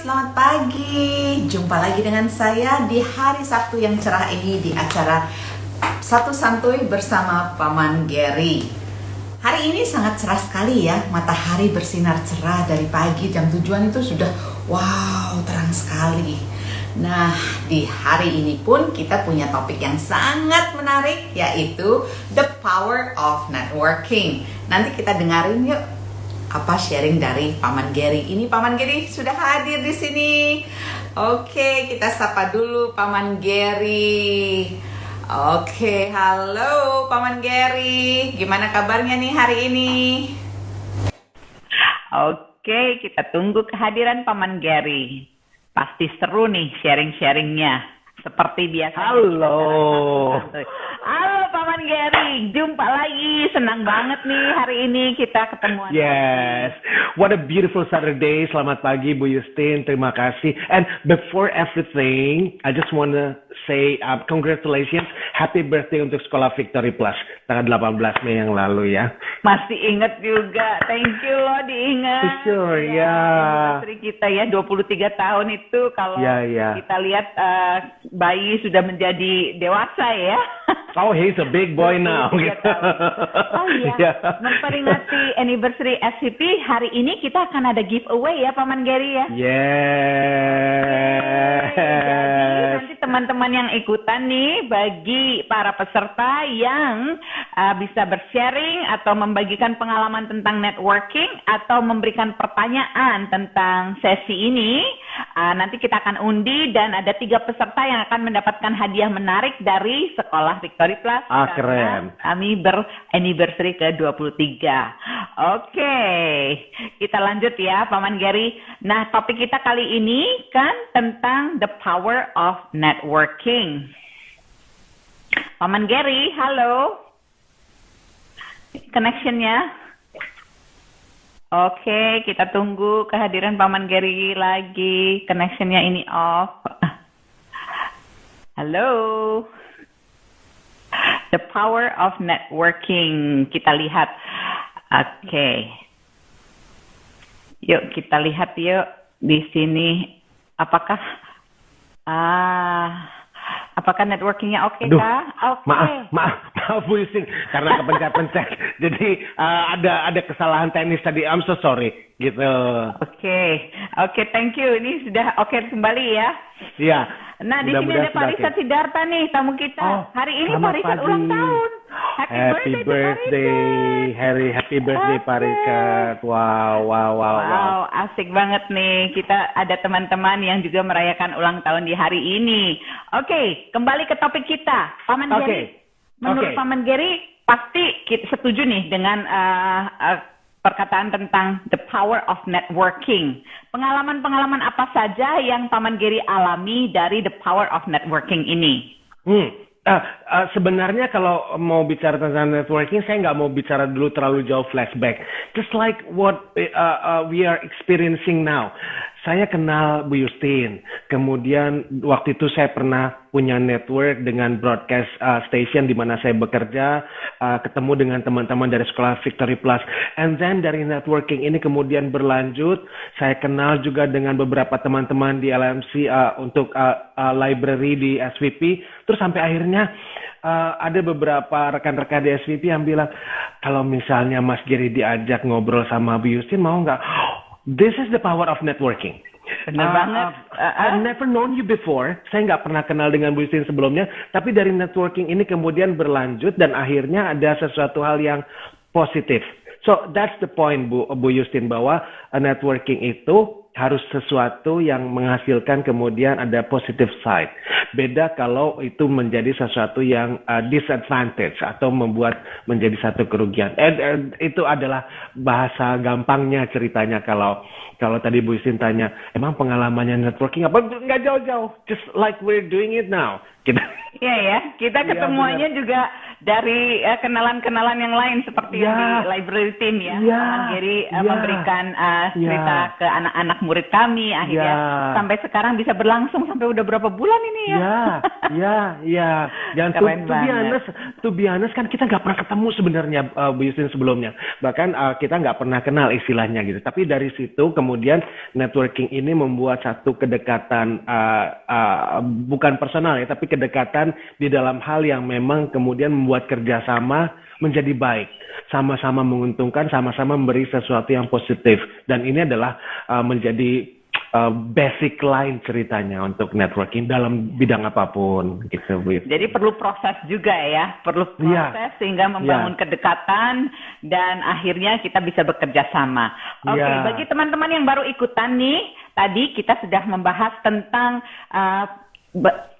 selamat pagi. Jumpa lagi dengan saya di hari Sabtu yang cerah ini di acara Satu Santuy bersama Paman Gary. Hari ini sangat cerah sekali ya, matahari bersinar cerah dari pagi jam 7-an itu sudah wow terang sekali. Nah, di hari ini pun kita punya topik yang sangat menarik, yaitu The Power of Networking. Nanti kita dengerin yuk apa sharing dari Paman Gary. Ini Paman Gary sudah hadir di sini. Oke, kita sapa dulu Paman Gary. Oke, halo Paman Gary. Gimana kabarnya nih hari ini? Oke, kita tunggu kehadiran Paman Gary. Pasti seru nih sharing-sharingnya. Seperti biasa. Halo. Halo Paman Gary, jumpa lagi. Senang banget nih hari ini kita ketemuan. Yes, what a beautiful Saturday. Selamat pagi Bu Justin, terima kasih. And before everything, I just wanna say congratulations, happy birthday untuk Sekolah Victory Plus tanggal 18 Mei yang lalu ya. Masih ingat juga, thank you loh diingat. Sure, ya. Anniversary kita ya 23 tahun itu kalau kita lihat bayi sudah menjadi dewasa ya. Oh, he's a big boy now. Oh iya, memperingati anniversary SVP, hari ini kita akan ada giveaway ya Paman Gary ya. Yes. Jadi nanti teman-teman yang ikutan nih, bagi para peserta yang bisa bersharing atau membagikan pengalaman tentang networking atau memberikan pertanyaan tentang sesi ini, nanti kita akan undi dan ada 3 peserta yang akan mendapatkan hadiah menarik dari Sekolah Victory Plus. Keren. Kami ber-anniversary ke-23. Oke, kita lanjut ya Paman Gary. Nah, topik kita kali ini kan tentang the power of networking. Paman Gary, halo. Connection-nya. Oke, kita tunggu kehadiran Paman Gary lagi. Connection-nya ini off. Halo. The power of networking. Kita lihat. Oke. Yuk kita lihat yuk di sini. Apakah networkingnya oke kah? Oke. Maaf Bu Justin, karena kepencet-pencet. Jadi ada kesalahan teknis tadi. I'm so sorry gitu. Oke, thank you. Ini sudah oke kembali ya. Iya. Nah, di sini ada Parisat Sidarta nih, tamu kita. Hari ini Parisat ulang tahun. Happy birthday. Happy birthday Parisat. Wow. Asik banget nih. Kita ada teman-teman yang juga merayakan ulang tahun di hari ini. Oke, kembali ke topik kita. Paman Gary. Menurut Paman Gary, pasti kita setuju nih dengan perkataan tentang the power of networking. Pengalaman-pengalaman apa saja yang Paman Gary alami dari the power of networking ini? Sebenarnya kalau mau bicara tentang networking, saya nggak mau bicara dulu terlalu jauh flashback. Just like what we are experiencing now. Saya kenal Bu Justin. Kemudian waktu itu saya pernah punya network dengan broadcast station di mana saya bekerja, ketemu dengan teman-teman dari Sekolah Victory Plus. And then dari networking ini kemudian berlanjut, saya kenal juga dengan beberapa teman-teman di LMC untuk library di SVP. Terus sampai akhirnya ada beberapa rekan-rekan di SVP yang bilang, kalau misalnya Mas Gary diajak ngobrol sama Bu Justin, mau nggak? This is the power of networking. Benar banget. I've never known you before. Saya nggak pernah kenal dengan Bu Justin sebelumnya. Tapi dari networking ini kemudian berlanjut dan akhirnya ada sesuatu hal yang positif. So that's the point Bu Justin, bahwa networking itu harus sesuatu yang menghasilkan kemudian ada positive side. Beda kalau itu menjadi sesuatu yang disadvantage atau membuat menjadi satu kerugian. Itu adalah bahasa gampangnya ceritanya kalau tadi Bu Justin tanya, emang pengalamannya networking apa? Nggak jauh-jauh. Just like we're doing it now. Iya ya, kita ketemuannya juga dari kenalan-kenalan yang lain seperti di library team ya. Jadi memberikan cerita ke anak-anak murid kami, akhirnya sampai sekarang bisa berlangsung sampai udah berapa bulan ini ya? Ya. Dan Keren to be honest kan kita nggak pernah ketemu sebenarnya Bu Justin sebelumnya. Bahkan kita nggak pernah kenal istilahnya gitu. Tapi dari situ kemudian networking ini membuat satu kedekatan bukan personal ya, tapi kedekatan di dalam hal yang memang kemudian membuat kerjasama menjadi baik. Sama-sama menguntungkan, sama-sama memberi sesuatu yang positif. Dan ini adalah menjadi basic line ceritanya untuk networking dalam bidang apapun gitu Bu. Jadi perlu proses juga ya, perlu proses sehingga membangun kedekatan dan akhirnya kita bisa bekerja sama. Oke, bagi teman-teman yang baru ikutan nih, tadi kita sudah membahas tentang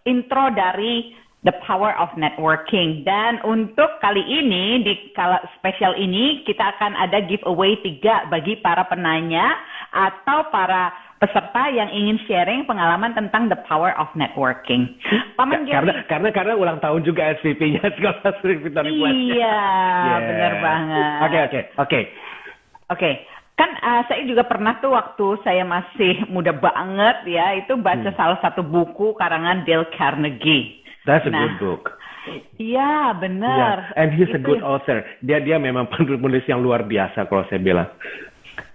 intro dari The Power of Networking. Dan untuk kali ini, di kala spesial ini, kita akan ada giveaway 3 bagi para penanya atau para peserta yang ingin sharing pengalaman tentang The Power of Networking. Paman Gary. Karena ulang tahun juga SVP-nya, Sekolah Sri Victory Plus. Iya, benar banget. Oke. Kan saya juga pernah tuh waktu saya masih muda banget ya, itu baca salah satu buku karangan Dale Carnegie. That's a good book. Iya, benar. Yeah. And he's a good author. Dia memang penulis yang luar biasa kalau saya bilang.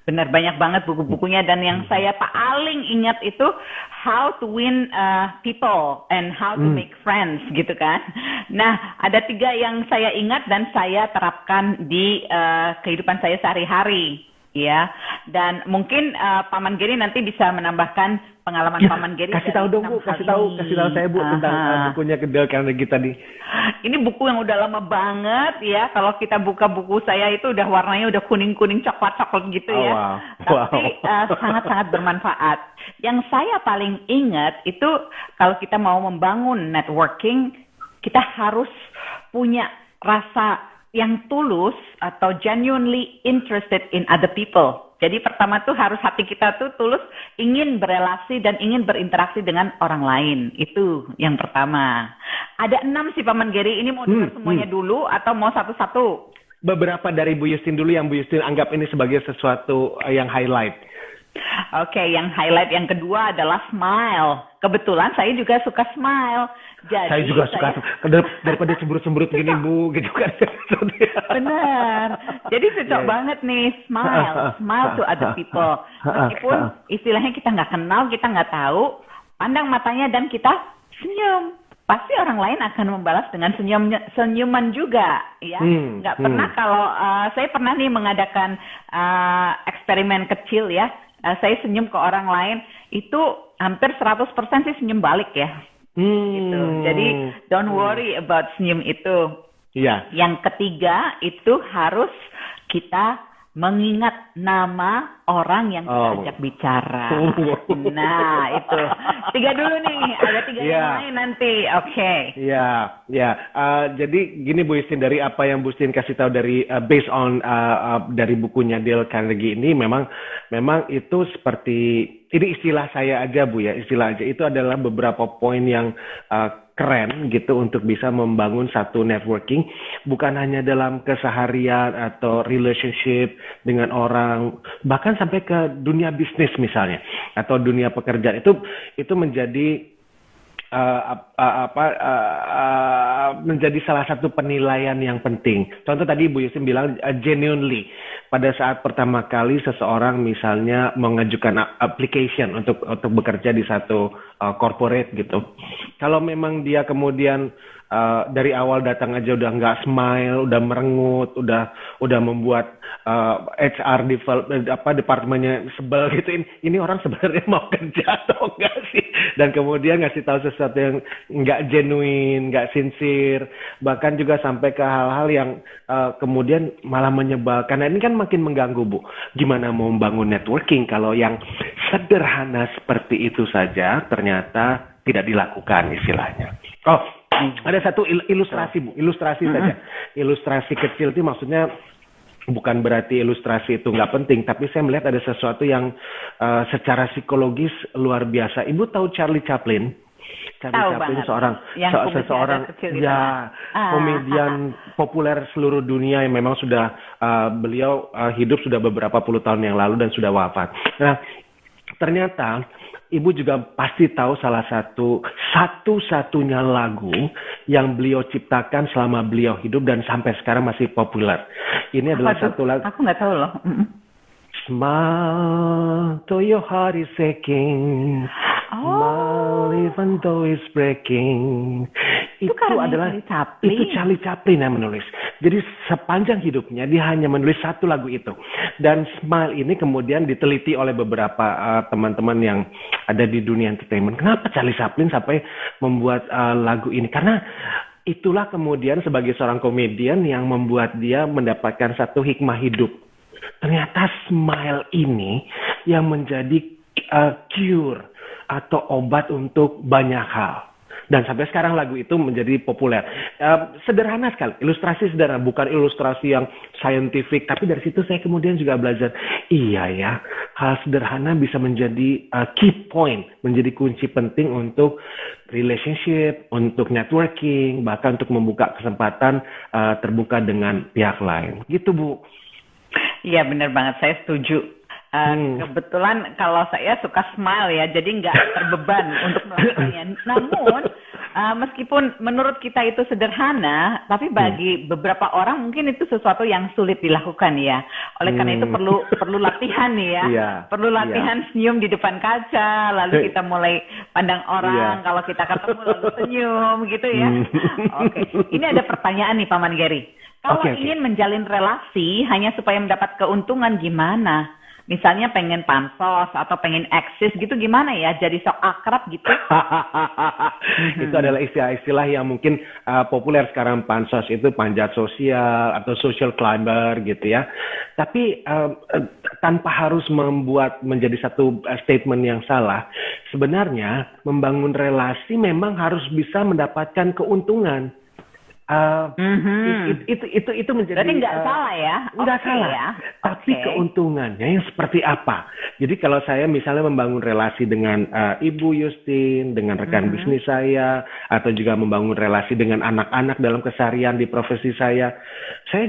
Benar, banyak banget buku-bukunya. Dan yang saya paling ingat itu How to Win People and How to Make Friends gitu kan. Nah, ada 3 yang saya ingat dan saya terapkan di kehidupan saya sehari-hari. Ya, dan mungkin Paman Gary nanti bisa menambahkan pengalaman Paman Gary. Kasih tahu dong Bu, kasih tahu saya Bu tentang bukunya Dale Carnegie tadi. Ini buku yang udah lama banget ya. Kalau kita buka buku saya itu udah warnanya udah kuning-kuning coklat-coklat gitu ya. Tapi sangat-sangat bermanfaat. Yang saya paling ingat itu kalau kita mau membangun networking, kita harus punya rasa yang tulus atau genuinely interested in other people. Jadi pertama tuh harus hati kita tuh tulus ingin berelasi dan ingin berinteraksi dengan orang lain. Itu yang pertama. Ada 6 sih Paman Gary. Ini mau dengar semuanya dulu atau mau satu-satu? Beberapa dari Bu Justin dulu yang Bu Justin anggap ini sebagai sesuatu yang highlight. Oke, yang highlight yang kedua adalah smile. Kebetulan saya juga suka smile. Jadi saya juga suka daripada sembrut-sembrut gini Bu, gitu kan. Benar. Jadi cocok banget nih, smile to other people. Meskipun istilahnya kita nggak kenal, kita nggak tahu, pandang matanya dan kita senyum. Pasti orang lain akan membalas dengan senyuman juga, ya. Nggak pernah kalau saya pernah nih mengadakan eksperimen kecil ya. Saya senyum ke orang lain itu hampir 100% sih senyum balik ya. Gitu. Jadi don't worry about senyum itu. Iya. Yang ketiga itu harus kita mengingat nama orang yang kita ajak bicara. Nah, itu. 3 dulu nih, ada 3 yang lain nanti. Oke. Iya. Jadi gini Bu Justin, dari apa yang Bu Justin kasih tahu dari based on dari bukunya Dale Carnegie ini memang itu seperti ini istilah saya aja Bu ya, istilah aja itu adalah beberapa poin yang keren gitu untuk bisa membangun satu networking bukan hanya dalam keseharian atau relationship dengan orang, bahkan sampai ke dunia bisnis misalnya atau dunia pekerjaan itu menjadi menjadi salah satu penilaian yang penting. Contoh tadi Bu Justin bilang genuinely pada saat pertama kali seseorang misalnya mengajukan application untuk bekerja di satu corporate gitu. Kalau memang dia kemudian dari awal datang aja udah nggak smile, udah merengut, udah membuat HR departemennya sebel gitu. Ini orang sebenarnya mau kerja atau enggak sih? Dan kemudian ngasih tahu sesuatu yang nggak genuine, nggak sincere, bahkan juga sampai ke hal-hal yang kemudian malah menyebalkan. Nah, ini kan makin mengganggu Bu. Gimana mau membangun networking kalau yang sederhana seperti itu saja ternyata tidak dilakukan istilahnya. Ada satu ilustrasi Bu, ilustrasi saja. Ilustrasi kecil itu maksudnya bukan berarti ilustrasi itu nggak penting, tapi saya melihat ada sesuatu yang secara psikologis luar biasa. Ibu tahu Charlie Chaplin? Charlie Chaplin seorang komedian populer seluruh dunia yang memang sudah beliau hidup sudah beberapa puluh tahun yang lalu dan sudah wafat. Nah, ternyata Ibu juga pasti tahu salah satu-satunya lagu yang beliau ciptakan selama beliau hidup dan sampai sekarang masih populer. Ini adalah satu lagu. Aku nggak tahu loh. Smile though your heart is aching. Smile even though it's breaking. Itu adalah Charlie Chaplin yang menulis. Jadi sepanjang hidupnya dia hanya menulis satu lagu itu. Dan Smile ini kemudian diteliti oleh beberapa teman-teman yang ada di dunia entertainment. Kenapa Charlie Chaplin sampai membuat lagu ini? Karena itulah kemudian sebagai seorang komedian yang membuat dia mendapatkan satu hikmah hidup. Ternyata Smile ini yang menjadi cure atau obat untuk banyak hal. Dan sampai sekarang lagu itu menjadi populer. Sederhana sekali, ilustrasi sederhana, bukan ilustrasi yang scientific. Tapi dari situ saya kemudian juga belajar, iya ya, hal sederhana bisa menjadi key point, menjadi kunci penting untuk relationship, untuk networking, bahkan untuk membuka kesempatan terbuka dengan pihak lain. Gitu Bu. Iya benar banget, saya setuju. Kebetulan kalau saya suka smile ya, jadi nggak terbeban untuk melakukannya. Namun meskipun menurut kita itu sederhana, tapi bagi beberapa orang mungkin itu sesuatu yang sulit dilakukan ya. Oleh karena itu perlu latihan ya. Perlu latihan senyum di depan kaca, lalu kita mulai pandang orang, kalau kita ketemu lalu senyum gitu ya. Oke. Ini ada pertanyaan nih Paman Gary. Kalau ingin menjalin relasi hanya supaya mendapat keuntungan gimana? Misalnya pengen pansos atau pengen eksis gitu gimana ya? Jadi sok akrab gitu? Itu adalah istilah-istilah yang mungkin populer sekarang. Pansos itu panjat sosial atau social climber gitu ya. Tapi tanpa harus membuat menjadi satu statement yang salah. Sebenarnya membangun relasi memang harus bisa mendapatkan keuntungan. Itu menjadi. Berarti nggak salah ya? Nggak salah. Ya? Tapi keuntungannya yang seperti apa? Jadi kalau saya misalnya membangun relasi dengan Ibu Justin, dengan rekan bisnis saya, atau juga membangun relasi dengan anak-anak dalam keseharian di profesi saya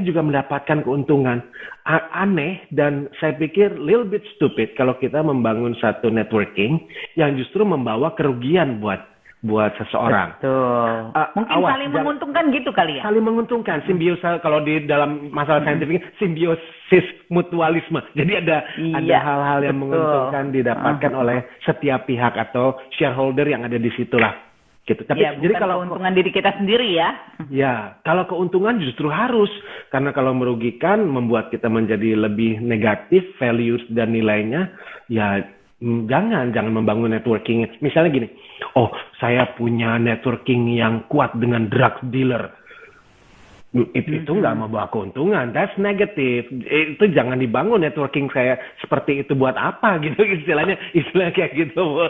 juga mendapatkan keuntungan. Aneh dan saya pikir little bit stupid kalau kita membangun satu networking yang justru membawa kerugian buat seseorang. Betul. Mungkin saling menguntungkan gitu kali ya? Saling menguntungkan. Simbiosis, kalau di dalam masalah saintifik, simbiosis mutualisme. Jadi ada hal-hal yang menguntungkan didapatkan oleh setiap pihak atau shareholder yang ada di situlah. Gitu. Tapi jadi kalau keuntungan diri kita sendiri ya. Ya, kalau keuntungan justru harus. Karena kalau merugikan, membuat kita menjadi lebih negatif, values dan nilainya, ya jangan membangun networking. Misalnya gini, saya punya networking yang kuat dengan drug dealer. Itu nggak membawa keuntungan, that's negative. Itu jangan dibangun networking saya seperti itu buat apa gitu istilah kayak gitu.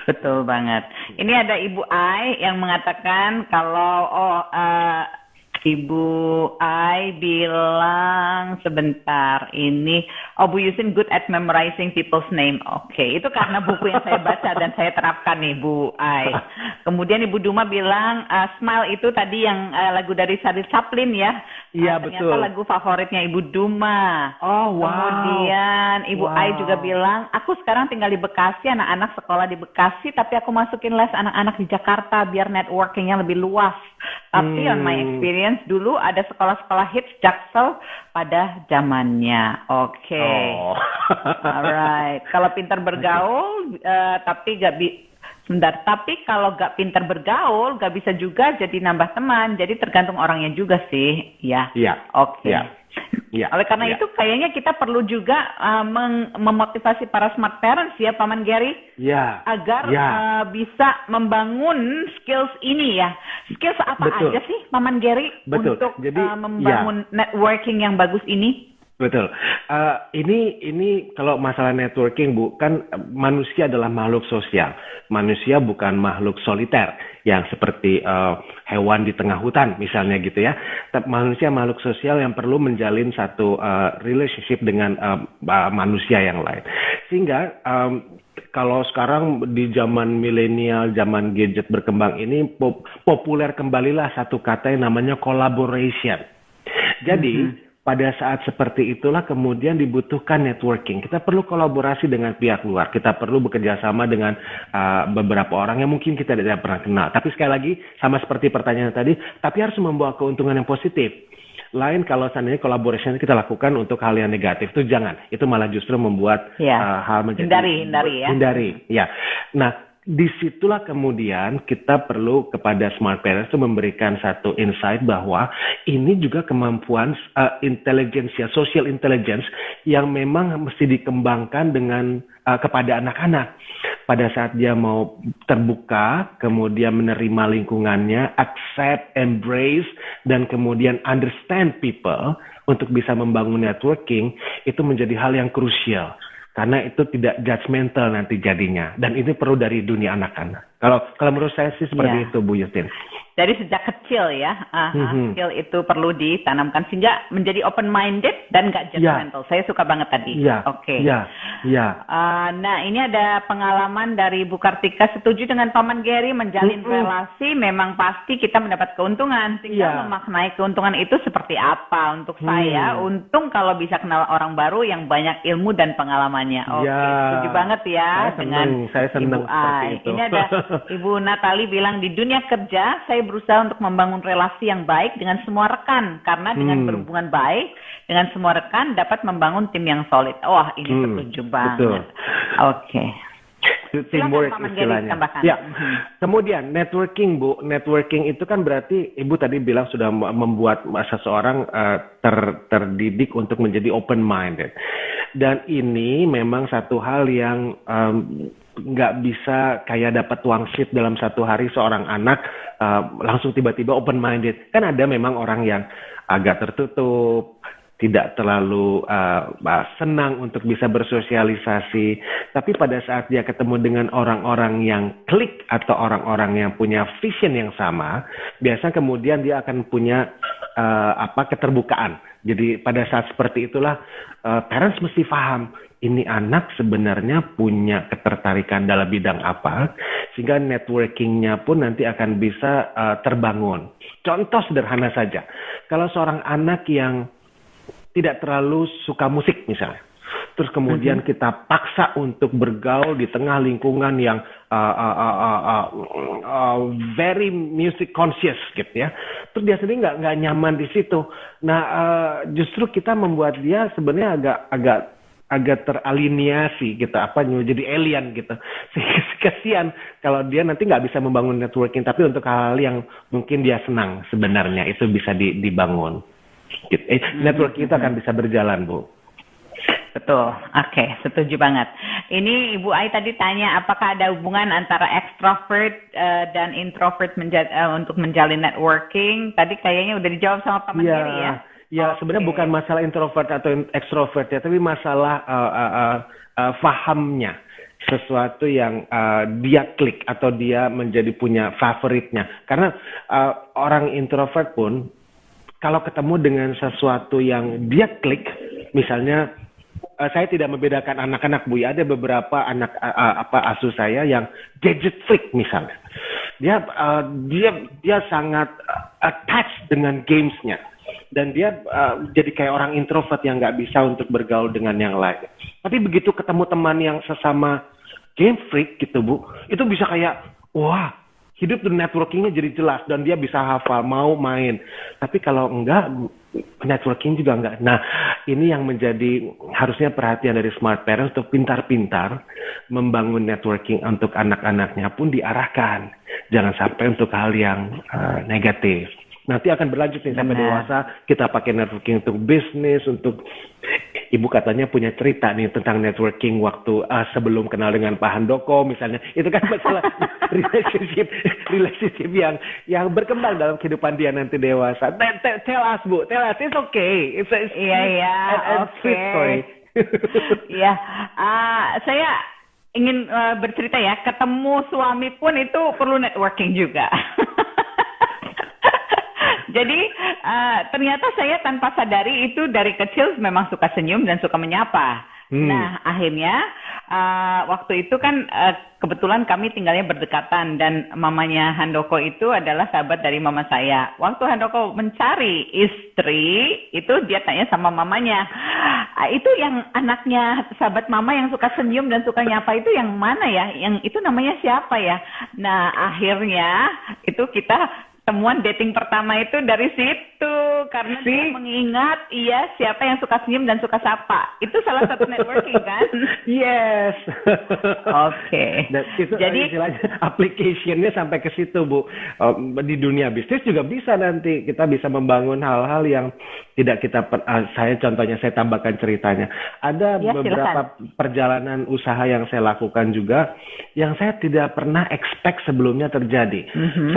Betul banget. Ini ada Ibu Ai yang mengatakan kalau Ibu Ai bilang sebentar ini, Bu Yusin good at memorizing people's name. Oke, itu karena buku yang saya baca dan saya terapkan nih Bu Ai. Kemudian Ibu Duma bilang Smile itu tadi yang lagu dari Charlie Chaplin ya. Iya betul. Ternyata lagu favoritnya Ibu Duma. Oh wow. Kemudian Ibu Ai juga bilang, aku sekarang tinggal di Bekasi, anak-anak sekolah di Bekasi, tapi aku masukin les anak-anak di Jakarta biar networkingnya lebih luas. Tapi on my experience dulu ada sekolah-sekolah hits Jaksel pada zamannya. Oke. Alright. Kalau pintar bergaul, tapi tapi kalau gak pintar bergaul, gak bisa juga jadi nambah teman. Jadi tergantung orangnya juga sih, ya. Iya. Oke. Ya, oleh karena itu kayaknya kita perlu juga memotivasi para smart parents ya Paman Gary agar bisa membangun skills ini ya. Skills apa aja sih Paman Gary untuk membangun networking yang bagus ini? Betul. Ini kalau masalah networking Bu, kan manusia adalah makhluk sosial. Manusia bukan makhluk soliter yang seperti hewan di tengah hutan misalnya gitu ya. Tapi manusia makhluk sosial yang perlu menjalin satu relationship dengan manusia yang lain. Sehingga kalau sekarang di zaman milenial, zaman gadget berkembang ini populer kembalilah satu kata yang namanya collaboration. Jadi pada saat seperti itulah kemudian dibutuhkan networking. Kita perlu kolaborasi dengan pihak luar. Kita perlu bekerja sama dengan beberapa orang yang mungkin kita tidak pernah kenal. Tapi sekali lagi, sama seperti pertanyaan tadi, tapi harus membawa keuntungan yang positif. Lain kalau seandainya kolaborasi kita lakukan untuk hal yang negatif, itu jangan. Itu malah justru membuat hal menjadi... Hindari, ya. Nah, disitulah kemudian kita perlu kepada smart parents itu memberikan satu insight bahwa ini juga kemampuan intelijensia, social intelligence yang memang mesti dikembangkan dengan kepada anak-anak. Pada saat dia mau terbuka, kemudian menerima lingkungannya, accept, embrace, dan kemudian understand people untuk bisa membangun networking, itu menjadi hal yang krusial. Karena itu tidak judgmental nanti jadinya. Dan ini perlu dari dunia anak-anak. Kalau menurut saya sih seperti itu, Bu Justin. Dari sejak kecil ya, skill itu perlu ditanamkan sehingga menjadi open-minded dan nggak judgmental. Saya suka banget tadi. Oke. Nah, ini ada pengalaman dari Bu Kartika, setuju dengan Paman Gary, menjalin relasi memang pasti kita mendapat keuntungan. Tinggal memaknai keuntungan itu seperti apa. Untuk saya, untung kalau bisa kenal orang baru yang banyak ilmu dan pengalamannya. Oke, setuju banget ya saya senang Ibu Ai. Ini ada Ibu Natali bilang di dunia kerja saya berusaha untuk membangun relasi yang baik dengan semua rekan karena dengan berhubungan baik dengan semua rekan dapat membangun tim yang solid. Wah, ini setuju banget. Oke. Teamwork istilahnya. Ya. Kemudian networking, Bu. Networking itu kan berarti Ibu tadi bilang sudah membuat seseorang terdidik untuk menjadi open minded. Dan ini memang satu hal yang nggak bisa kayak dapat wangsit dalam satu hari seorang anak langsung tiba-tiba open minded. Kan ada memang orang yang agak tertutup, tidak terlalu senang untuk bisa bersosialisasi. Tapi pada saat dia ketemu dengan orang-orang yang klik atau orang-orang yang punya vision yang sama, biasanya kemudian dia akan punya keterbukaan. Jadi pada saat seperti itulah parents mesti paham ini anak sebenarnya punya ketertarikan dalam bidang apa, sehingga networkingnya pun nanti akan bisa terbangun. Contoh sederhana saja, kalau seorang anak yang tidak terlalu suka musik misalnya, terus kemudian kita paksa untuk bergaul di tengah lingkungan yang very music conscious gitu ya, terus dia sendiri nggak nyaman di situ. Nah, justru kita membuat dia sebenarnya agak teraliniasi gitu, jadi alien gitu. Kasihan kalau dia nanti nggak bisa membangun networking, tapi untuk hal-hal yang mungkin dia senang sebenarnya itu bisa dibangun. Networking itu akan bisa berjalan, Bu. Betul, oke, setuju banget. Ini Ibu Ai tadi tanya apakah ada hubungan antara extrovert dan introvert untuk menjalin networking. Tadi kayaknya udah dijawab sama Pak Mandiri ya. Ya, sebenarnya bukan masalah introvert atau extrovert ya, tapi masalah fahamnya. Sesuatu yang dia klik atau dia menjadi punya favoritnya. Karena orang introvert pun kalau ketemu dengan sesuatu yang dia klik, misalnya saya tidak membedakan anak-anak, Bu. Ada beberapa anak asuh saya yang gadget freak misalnya. Dia sangat attached dengan gamesnya. Dan dia jadi kayak orang introvert yang nggak bisa untuk bergaul dengan yang lain. Tapi begitu ketemu teman yang sesama game freak gitu, Bu, itu bisa kayak, wah, hidup dan networkingnya jadi jelas dan dia bisa hafal, mau main. Tapi kalau enggak, networking juga enggak. Nah, ini yang menjadi harusnya perhatian dari smart parents untuk pintar-pintar membangun networking untuk anak-anaknya pun diarahkan. Jangan sampai untuk hal yang negatif. Nanti akan berlanjut nih sampai dewasa, kita pakai networking untuk bisnis, untuk Ibu katanya punya cerita nih tentang networking waktu sebelum kenal dengan Pak Handoko misalnya. Itu kan masalah relationship yang berkembang dalam kehidupan dia nanti dewasa. Tell us, Bu. Tell us, it's okay. It's sweet story. Iya, saya ingin bercerita ya, ketemu suami pun itu perlu networking juga. Jadi ternyata saya tanpa sadari itu dari kecil memang suka senyum dan suka menyapa. Nah, akhirnya waktu itu kan kebetulan kami tinggalnya berdekatan dan mamanya Handoko itu adalah sahabat dari mama saya. Waktu Handoko mencari istri, itu dia tanya sama mamanya, itu yang anaknya sahabat mama yang suka senyum dan suka nyapa itu yang mana ya? Yang itu namanya siapa ya? Nah, akhirnya itu kita temuan dating pertama itu dari situ karena dia mengingat siapa yang suka senyum dan suka sapa. Itu salah satu networking kan? Yes. Oke. Jadi istilahnya application-nya sampai ke situ, Bu. Di dunia bisnis juga bisa nanti kita bisa membangun hal-hal yang tidak kita saya tambahkan ceritanya. Ada beberapa perjalanan usaha yang saya lakukan juga yang saya tidak pernah expect sebelumnya terjadi.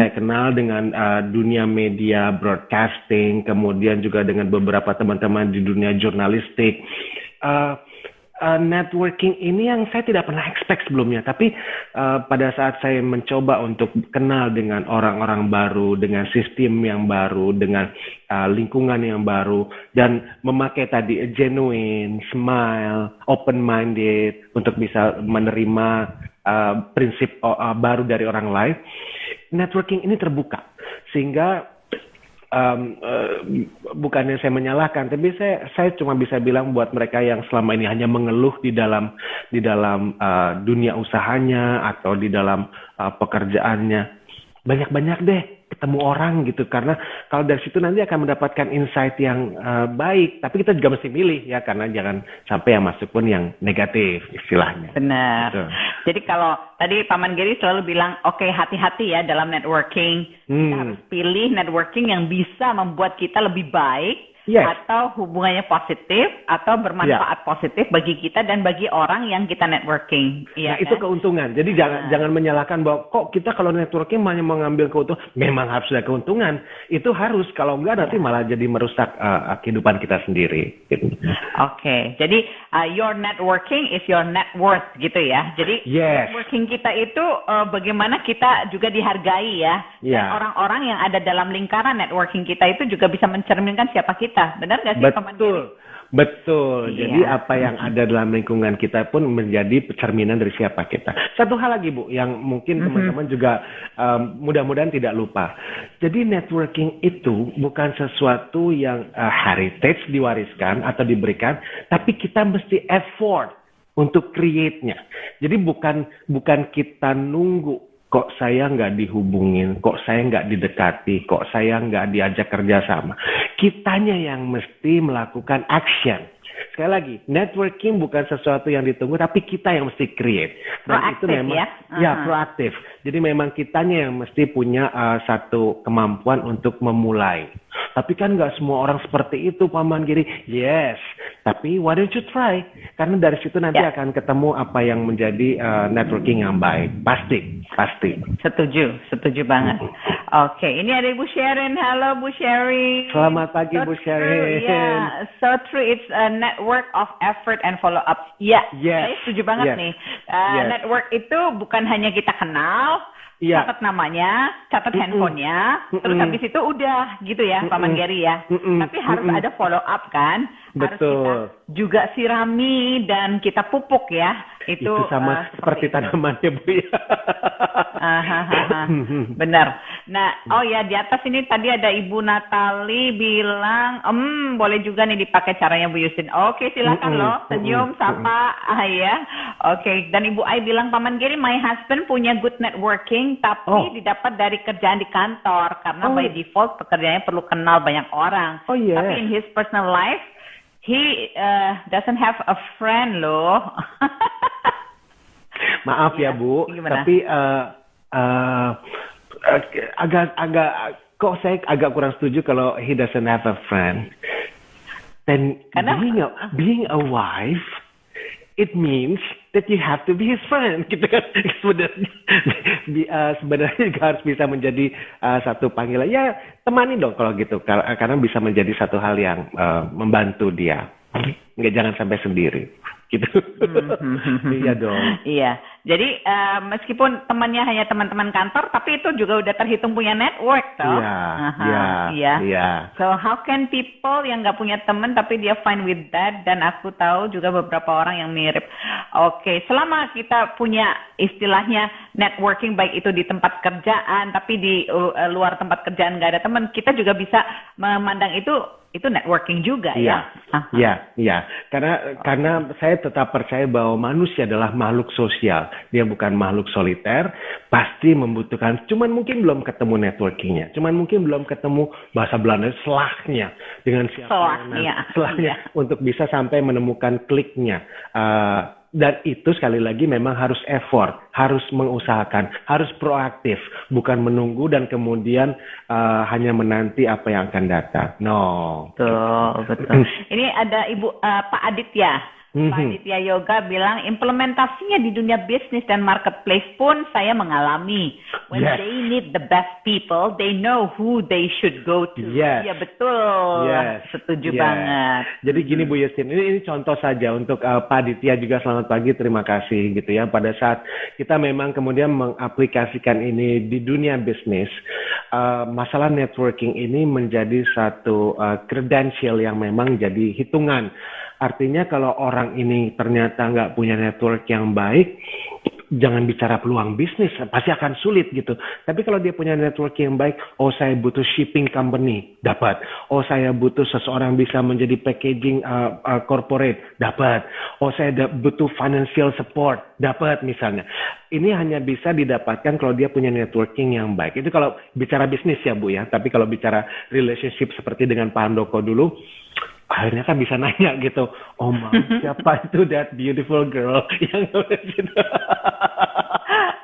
Saya kenal dengan dunia media broadcasting, kemudian juga dengan beberapa teman-teman di dunia jurnalistik. Networking ini yang saya tidak pernah expect sebelumnya, tapi pada saat saya mencoba untuk kenal dengan orang-orang baru, dengan sistem yang baru, dengan lingkungan yang baru, dan memakai tadi genuine, smile, open-minded untuk bisa menerima prinsip baru dari orang lain, networking ini terbuka. Sehingga bukannya saya menyalahkan, tapi saya cuma bisa bilang buat mereka yang selama ini hanya mengeluh di dalam dunia usahanya atau di dalam pekerjaannya, banyak-banyak deh ketemu orang gitu, karena kalau dari situ nanti akan mendapatkan insight yang baik, tapi kita juga mesti milih ya, karena jangan sampai yang masuk pun yang negatif istilahnya. Benar. Gitu. Jadi kalau tadi Paman Gary selalu bilang, oke, hati-hati ya dalam networking. Kita harus pilih networking yang bisa membuat kita lebih baik. Yes. Atau hubungannya positif atau bermanfaat positif bagi kita dan bagi orang yang kita networking. Iya, itu keuntungan. Jadi jangan menyalahkan bahwa kok kita kalau networking hanya mengambil keuntungan. Memang harus ada keuntungan. Itu harus, kalau enggak nanti malah jadi merusak kehidupan kita sendiri. Oke. Jadi your networking is your net worth gitu ya. Jadi networking kita itu bagaimana kita juga dihargai ya. Dan orang-orang yang ada dalam lingkaran networking kita itu juga bisa mencerminkan siapa kita. Benar nggak sih, Paman Gary? Betul. Jadi apa yang ada dalam lingkungan kita pun menjadi cerminan dari siapa kita. Satu hal lagi, Bu, yang mungkin teman-teman juga mudah-mudahan tidak lupa. Jadi networking itu bukan sesuatu yang heritage diwariskan atau diberikan, tapi kita mesti effort untuk create-nya. Jadi bukan kita nunggu. Kok saya nggak dihubungin, kok saya nggak didekati, kok saya nggak diajak kerjasama. Kitanya yang mesti melakukan action. Sekali lagi, networking bukan sesuatu yang ditunggu, tapi kita yang mesti create. Proaktif, itu memang, proaktif. Jadi memang kitanya yang mesti punya satu kemampuan untuk memulai. Tapi kan nggak semua orang seperti itu, Paman Gary. Yes, tapi why don't you try? Karena dari situ nanti akan ketemu apa yang menjadi networking yang baik. Pasti. Setuju banget. Oke, ini ada Ibu Sherin. Halo, Bu Sherin. Selamat pagi, Bu Sherin. So true. It's a network of effort and follow up. Saya setuju banget nih. Network itu bukan hanya kita kenal, catat namanya, catat handphonenya, terus habis itu udah gitu ya, Paman Gary ya. Tapi harus ada follow up kan. Harus kita juga sirami dan kita pupuk ya. Itu sama seperti tanamannya, Bu ya. Benar. Nah, di atas ini tadi ada Ibu Natali bilang, boleh juga nih dipakai caranya Bu Yusin. Oke, silakan loh, senyum, sapa, ya. Oke, dan Ibu Ai bilang, Paman Gary, my husband punya good networking, tapi didapat dari kerjaan di kantor, karena by default pekerjaannya perlu kenal banyak orang. Tapi in his personal life, he doesn't have a friend loh. Maaf ya Bu, gimana? tapi saya agak kurang setuju kalau he doesn't have a friend. Then being a wife, it means that you have to be his friend, gitu kan? Sebenarnya juga harus bisa menjadi satu panggilan. Ya, temani dong kalau gitu, karena bisa menjadi satu hal yang membantu dia. Jangan sampai sendiri. Gitu. Iya dong. Iya. Jadi meskipun temannya hanya teman-teman kantor, tapi itu juga udah terhitung punya network, toh. Iya. So how can people yang nggak punya teman tapi dia fine with that, dan aku tahu juga beberapa orang yang mirip. Oke, selama kita punya istilahnya networking, baik itu di tempat kerjaan, tapi di luar tempat kerjaan nggak ada teman, kita juga bisa memandang itu networking juga, ya. Iya. Karena saya tetap percaya bahwa manusia adalah makhluk sosial. Dia bukan makhluk soliter. Pasti membutuhkan. Cuman mungkin belum ketemu networkingnya. Cuman mungkin belum ketemu bahasa Belanda selahnya dengan siapa. Selahnya untuk bisa sampai menemukan kliknya. Dan itu sekali lagi memang harus effort, harus mengusahakan, harus proaktif, bukan menunggu dan kemudian hanya menanti apa yang akan datang. No. Betul. Ini ada Ibu Pak Aditya. Pak Aditya Yoga bilang implementasinya di dunia bisnis dan marketplace pun saya mengalami. When they need the best people, they know who they should go to. Iya betul. Setuju banget. Jadi gini Bu Yustin, ini contoh saja untuk Pak Aditya juga, selamat pagi, terima kasih gitu ya. Pada saat kita memang kemudian mengaplikasikan ini di dunia bisnis, masalah networking ini menjadi satu credential yang memang jadi hitungan. Artinya kalau orang ini ternyata nggak punya network yang baik, jangan bicara peluang bisnis, pasti akan sulit gitu. Tapi kalau dia punya network yang baik, oh saya butuh shipping company, dapat. Oh saya butuh seseorang bisa menjadi packaging corporate, dapat. Oh saya butuh financial support, dapat misalnya. Ini hanya bisa didapatkan kalau dia punya networking yang baik. Itu kalau bicara bisnis ya Bu ya. Tapi kalau bicara relationship seperti dengan Pak Handoko dulu, akhirnya kan bisa nanya gitu, oh siapa itu that beautiful girl yang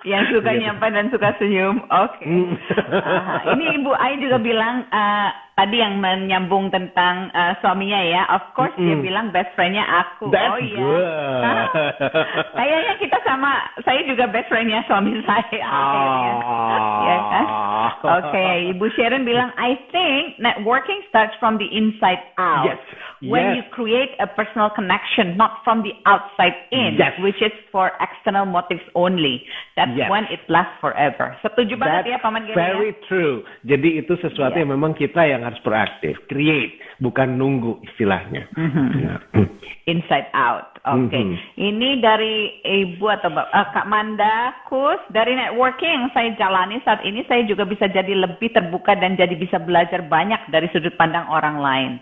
yang suka nyapa dan suka senyum. Oke. Ini Ibu Ai juga bilang tadi yang menyambung tentang suaminya ya. Of course dia bilang best friend-nya aku. That's good. Kayaknya kita sama, saya juga best friend-nya suami saya akhirnya. Ya kan? Oke, Ibu Sharon bilang I think networking starts from the inside out. Yes. When you create a personal connection, not from the outside in, which is for external motives only. That's when it lasts forever. Setuju banget ya, Paman Geri? Very true. Jadi itu sesuatu yang memang kita yang harus proaktif, create, bukan nunggu istilahnya. Inside out. Oke. Ini dari Ibu atau Kak Manda Kus, dari networking yang saya jalani saat ini, saya juga bisa jadi lebih terbuka dan jadi bisa belajar banyak dari sudut pandang orang lain.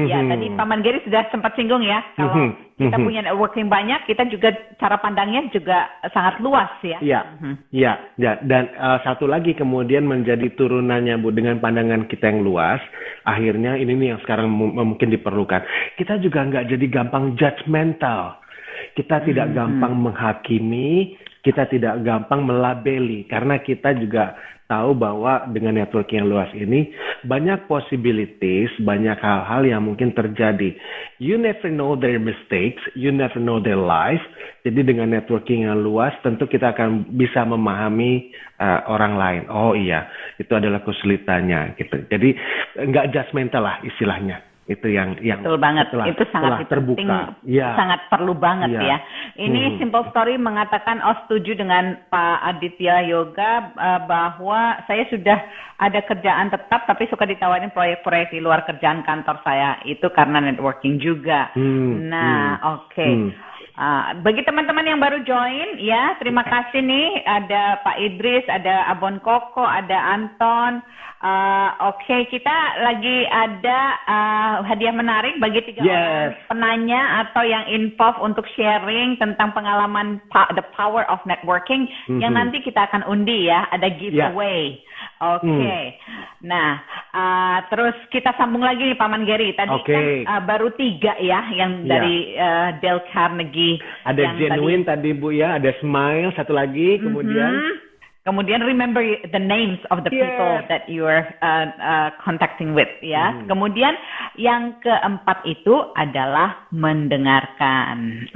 Ya, tadi Paman Geri sudah sempat singgung ya, kalau kita punya networking banyak, kita juga cara pandangnya juga sangat luas ya. Iya. Dan satu lagi kemudian menjadi turunannya Bu, dengan pandangan kita yang luas, akhirnya ini nih yang sekarang mungkin diperlukan. Kita juga nggak jadi gampang judgmental. Kita tidak gampang menghakimi, kita tidak gampang melabeli, karena kita juga tahu bahwa dengan networking yang luas ini banyak possibilities, banyak hal-hal yang mungkin terjadi. You never know their mistakes, you never know their life. Jadi dengan networking yang luas tentu kita akan bisa memahami orang lain. Oh iya, itu adalah kesulitannya gitu. Jadi nggak judgmental lah istilahnya. Itu yang betul banget. Itu sangat penting, sangat perlu banget ya. Ini Simple Story mengatakan setuju dengan Pak Aditya Yoga bahwa saya sudah ada kerjaan tetap tapi suka ditawarin proyek-proyek di luar kerjaan kantor saya. Itu karena networking juga. Bagi teman-teman yang baru join ya, terima kasih nih, ada Pak Idris, ada Abon Koko, ada Anton. Kita lagi ada hadiah menarik bagi 3 orang penanya atau yang involved untuk sharing tentang pengalaman the power of networking yang nanti kita akan undi ya, ada giveaway. Nah, terus kita sambung lagi nih Paman Geri. Tadi kan baru 3 ya yang dari Dale Carnegie. Ada yang Genuine tadi Bu ya, ada Smile satu lagi, Kemudian remember the names of the people that you are contacting with ya. Kemudian yang keempat itu adalah mendengarkan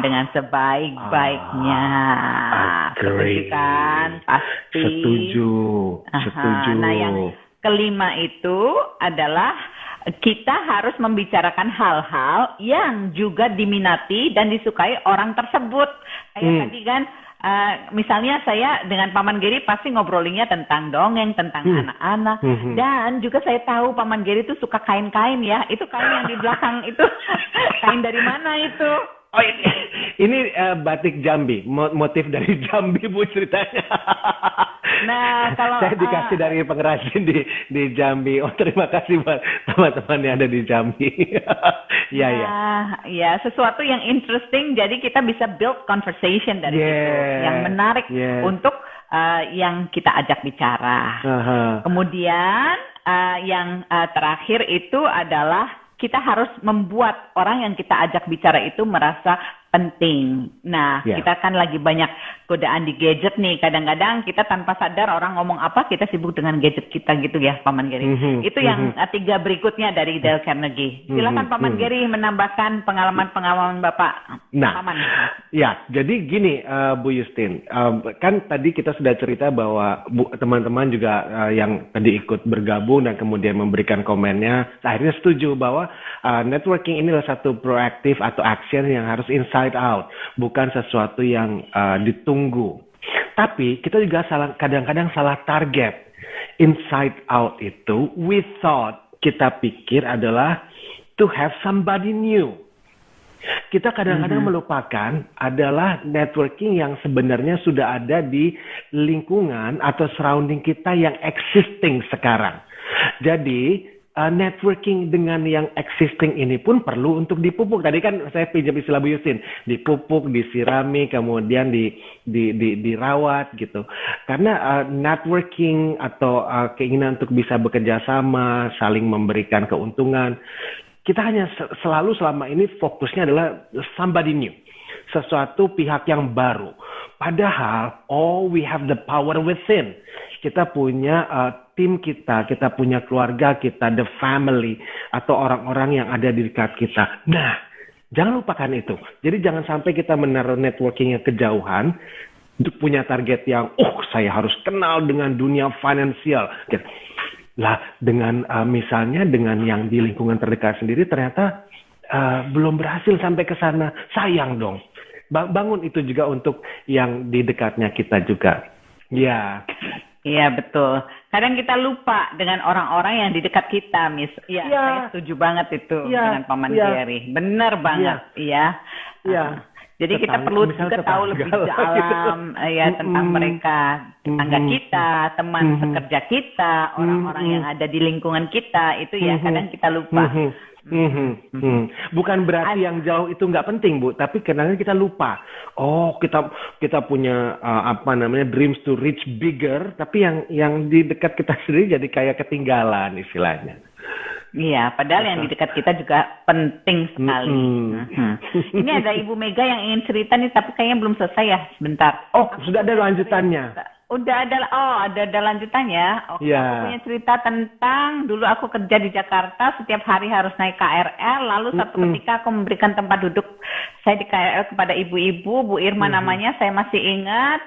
dengan sebaik-baiknya. Setuju kan? Pasti. Setuju. Nah yang kelima itu adalah kita harus membicarakan hal-hal yang juga diminati dan disukai orang tersebut. Kayak tadi kan misalnya saya dengan Paman Gary pasti ngobrolinnya tentang dongeng, tentang anak-anak. Dan juga saya tahu Paman Gary itu suka kain-kain ya. Itu kain yang di belakang itu kain dari mana itu? Oh ini batik Jambi, motif dari Jambi Bu ceritanya. Nah, kalau saya dikasih dari pengrajin di Jambi. Oh terima kasih buat teman-teman yang ada di Jambi. Ya ya. Ya sesuatu yang interesting. Jadi kita bisa build conversation dari situ yang menarik untuk yang kita ajak bicara. Kemudian yang terakhir itu adalah kita harus membuat orang yang kita ajak bicara itu merasa penting. Nah, kita kan lagi banyak godaan di gadget nih. Kadang-kadang kita tanpa sadar orang ngomong apa, kita sibuk dengan gadget kita gitu ya, Paman Gary. Itu yang 3 berikutnya dari Dale Carnegie. Silakan Paman Gary menambahkan pengalaman-pengalaman Bapak. Nah, Paman. Ya, jadi gini Bu Justin, kan tadi kita sudah cerita bahwa teman-teman juga yang tadi ikut bergabung dan kemudian memberikan komennya, akhirnya setuju bahwa networking ini adalah satu proaktif atau action yang harus inside out, bukan sesuatu yang ditunggu. Tapi kita juga kadang-kadang salah target. Inside out itu, kita pikir adalah to have somebody new. Kita kadang-kadang melupakan adalah networking yang sebenarnya sudah ada di lingkungan atau surrounding kita yang existing sekarang. Jadi networking dengan yang existing ini pun perlu untuk dipupuk. Tadi kan saya pinjam istilah Bu Justin, dipupuk, disirami, kemudian dirawat gitu. Karena networking atau keinginan untuk bisa bekerja sama, saling memberikan keuntungan, kita hanya selalu selama ini fokusnya adalah somebody new. Sesuatu pihak yang baru. Padahal, we have the power within. Kita punya tim kita punya keluarga kita, the family, atau orang-orang yang ada di dekat kita. Nah, jangan lupakan itu. Jadi jangan sampai kita menaruh networking yang kejauhan, untuk punya target yang, saya harus kenal dengan dunia finansial. Gitu. Lah dengan misalnya dengan yang di lingkungan terdekat sendiri ternyata belum berhasil sampai ke sana, sayang dong. Bangun itu juga untuk yang di dekatnya kita juga. Ya. Iya betul. Kadang kita lupa dengan orang-orang yang di dekat kita, Miss. Iya, saya setuju banget itu dengan Paman Gary. Benar banget, iya. Iya. Jadi kita perlu juga tahu lebih dalam tentang mereka, tetangga kita, teman sekerja kita, orang-orang yang ada di lingkungan kita, itu ya kadang kita lupa. Bukan berarti yang jauh itu nggak penting Bu, tapi kadang-kadang kita lupa. Kita punya dreams to reach bigger, tapi yang di dekat kita sendiri jadi kayak ketinggalan istilahnya. Iya, padahal yang di dekat kita juga penting sekali. Ini ada Ibu Mega yang ingin cerita nih, tapi kayaknya belum selesai ya, sebentar. Sudah ada lanjutannya. Udah ada lanjutannya. Aku punya cerita tentang dulu aku kerja di Jakarta, setiap hari harus naik KRL, lalu satu ketika aku memberikan tempat duduk saya di KRL kepada ibu-ibu, Bu Irma namanya, saya masih ingat.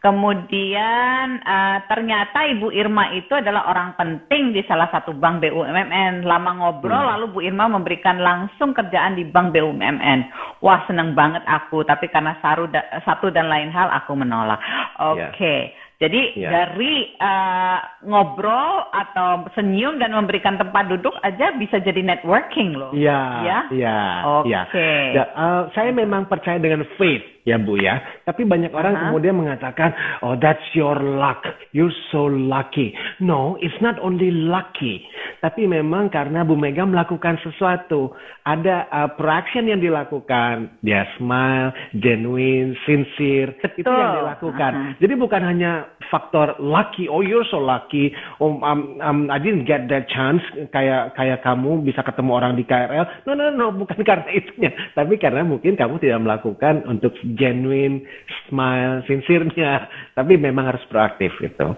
Kemudian ternyata Ibu Irma itu adalah orang penting di salah satu bank BUMN. Lama ngobrol, lalu Bu Irma memberikan langsung kerjaan di bank BUMN. Wah, seneng banget aku. Tapi karena satu dan lain hal aku menolak. Oke. Jadi dari ngobrol atau senyum dan memberikan tempat duduk aja bisa jadi networking loh. Iya. Oke. Saya memang percaya dengan faith ya Bu ya. Tapi banyak orang kemudian mengatakan, that's your luck. You're so lucky. No, it's not only lucky. Tapi memang karena Bu Mega melakukan sesuatu. Ada proaction yang dilakukan. Dia smile, genuine, sincere. Itu yang dilakukan. Jadi bukan hanya faktor lucky. You're so lucky. I didn't get that chance. Kayak kamu bisa ketemu orang di KRL. No. Bukan karena itunya. Tapi karena mungkin kamu tidak melakukan untuk genuine, smile, sincere-nya. Tapi memang harus proaktif gitu.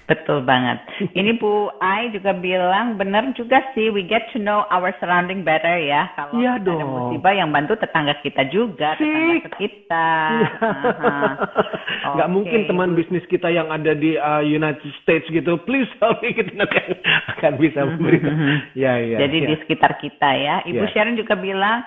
Betul banget. Ini Bu Ai juga bilang benar juga sih, we get to know our surrounding better ya. Kalau Iya ada dong. musibah yang bantu tetangga kita juga, tetangga sekitar. Nggak Oke, mungkin teman bisnis kita yang ada di United States gitu, please help me, kita akan bisa memberikan. Ya, Jadi di sekitar kita ya. Ibu Ya. Sharon juga bilang,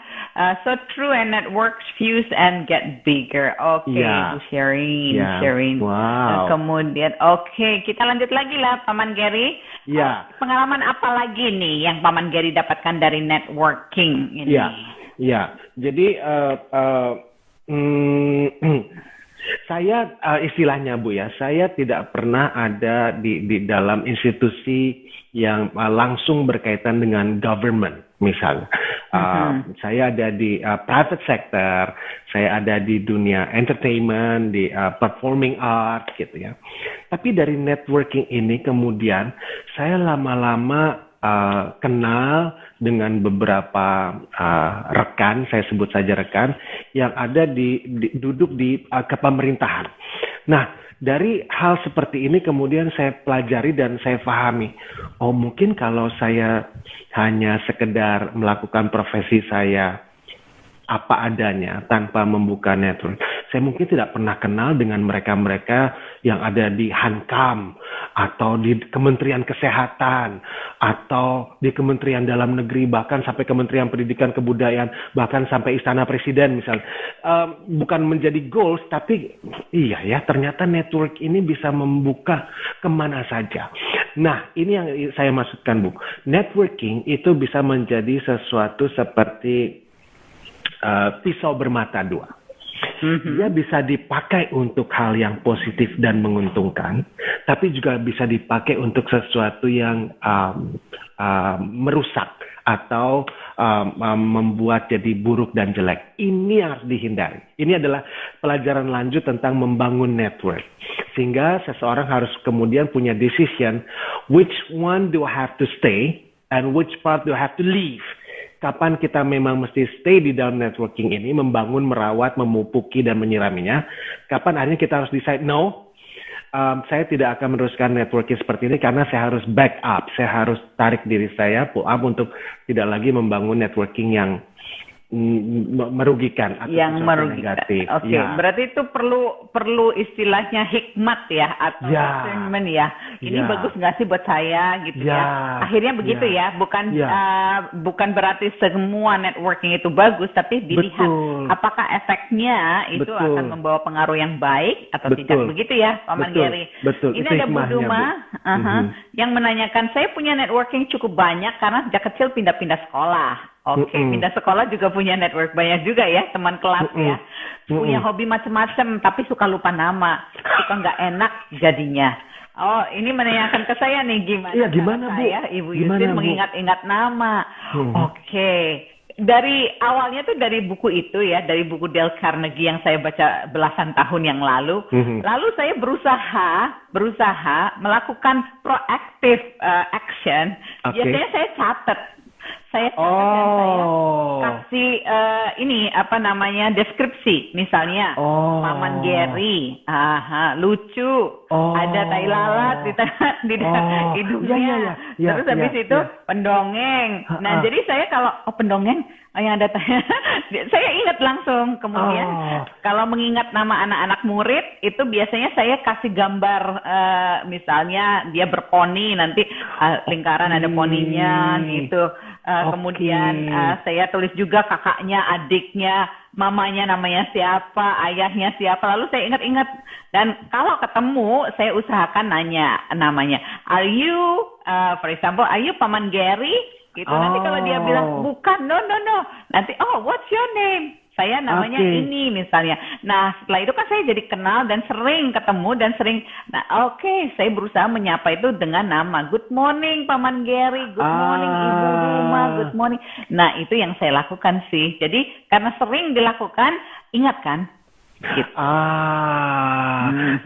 so true and networks fuse and get bigger. Oke, Ya. Ibu Sharon. Ya. Wow. Kemudian, oke, kita lanjut lagi lah, Paman Gary. Ya. Pengalaman apa lagi nih yang Paman Gary dapatkan dari networking ini? Ya. Jadi saya istilahnya Bu ya, saya tidak pernah ada di dalam institusi yang langsung berkaitan dengan government misalnya. Saya ada di private sector, saya ada di dunia entertainment, di performing art gitu ya. Tapi dari networking ini kemudian saya lama-lama kenal dengan beberapa rekan, saya sebut saja rekan, yang ada duduk di kepemerintahan. Nah, dari hal seperti ini kemudian saya pelajari dan saya pahami, oh mungkin kalau saya hanya sekedar melakukan profesi saya apa adanya tanpa membuka network, saya mungkin tidak pernah kenal dengan mereka-mereka yang ada di Hankam atau di Kementerian Kesehatan atau di Kementerian Dalam Negeri, bahkan sampai Kementerian Pendidikan Kebudayaan, bahkan sampai Istana Presiden misalnya. Bukan menjadi goals, tapi iya ya, ternyata network ini bisa membuka kemana saja. Nah, ini yang saya maksudkan Bu. Networking itu bisa menjadi sesuatu seperti pisau bermata dua. Dia bisa dipakai untuk hal yang positif dan menguntungkan, tapi juga bisa dipakai untuk sesuatu yang merusak atau membuat jadi buruk dan jelek. Ini yang harus dihindari. Ini adalah pelajaran lanjut tentang membangun network. Sehingga seseorang harus kemudian punya decision, which one do I have to stay and which part do I have to leave. Kapan kita memang mesti stay di dalam networking ini, membangun, merawat, memupuki, dan menyiraminya. Kapan akhirnya kita harus decide, no, saya tidak akan meneruskan networking seperti ini karena saya harus back up. Saya harus tarik diri saya, pull up untuk tidak lagi membangun networking yang merugikan atau yang merugikan. Negatif. Oke, berarti itu perlu istilahnya hikmat ya atau discernment ya. Ini bagus nggak sih buat saya gitu ya. Akhirnya begitu ya, bukan berarti semua networking itu bagus, tapi dilihat apakah efeknya itu akan membawa pengaruh yang baik atau tidak, begitu ya, Paman Gary. Betul. Ini ada Bu Duma yang menanyakan, saya punya networking cukup banyak karena sejak kecil pindah-pindah sekolah. Oke, pindah sekolah juga punya network banyak juga ya, teman kelas ya. Punya hobi macam-macam, tapi suka lupa nama, suka nggak enak jadinya. Oh, ini menanyakan ke saya nih gimana? Iya, gimana Bu? Saya, Ibu Yusin mengingat-ingat nama. Oke. Dari awalnya tuh dari buku itu ya, dari buku Dale Carnegie yang saya baca belasan tahun yang lalu. Lalu saya berusaha melakukan proactive action. Biasanya saya catat. Saya dan saya kasih deskripsi, misalnya Paman Gary, lucu, ada tai lalat di hidungnya, terus habis itu pendongeng. Nah jadi saya kalau pendongeng yang ada saya ingat langsung. Kemudian kalau mengingat nama anak-anak murid itu biasanya saya kasih gambar, misalnya dia berponi, nanti lingkaran ada poninya gitu. Kemudian saya tulis juga kakaknya, adiknya, mamanya namanya siapa, ayahnya siapa. Lalu saya ingat-ingat, dan kalau ketemu saya usahakan nanya namanya. Are you, for example, are you Paman Gary? Gitu. Nanti kalau dia bilang bukan, no. Nanti what's your name? Saya namanya ini misalnya. Nah setelah itu kan saya jadi kenal dan sering ketemu dan sering. Nah saya berusaha menyapa itu dengan nama. Good morning Paman Gary, good morning Ibu Duma, good morning. Nah itu yang saya lakukan sih. Jadi karena sering dilakukan, ingat kan? Gitu.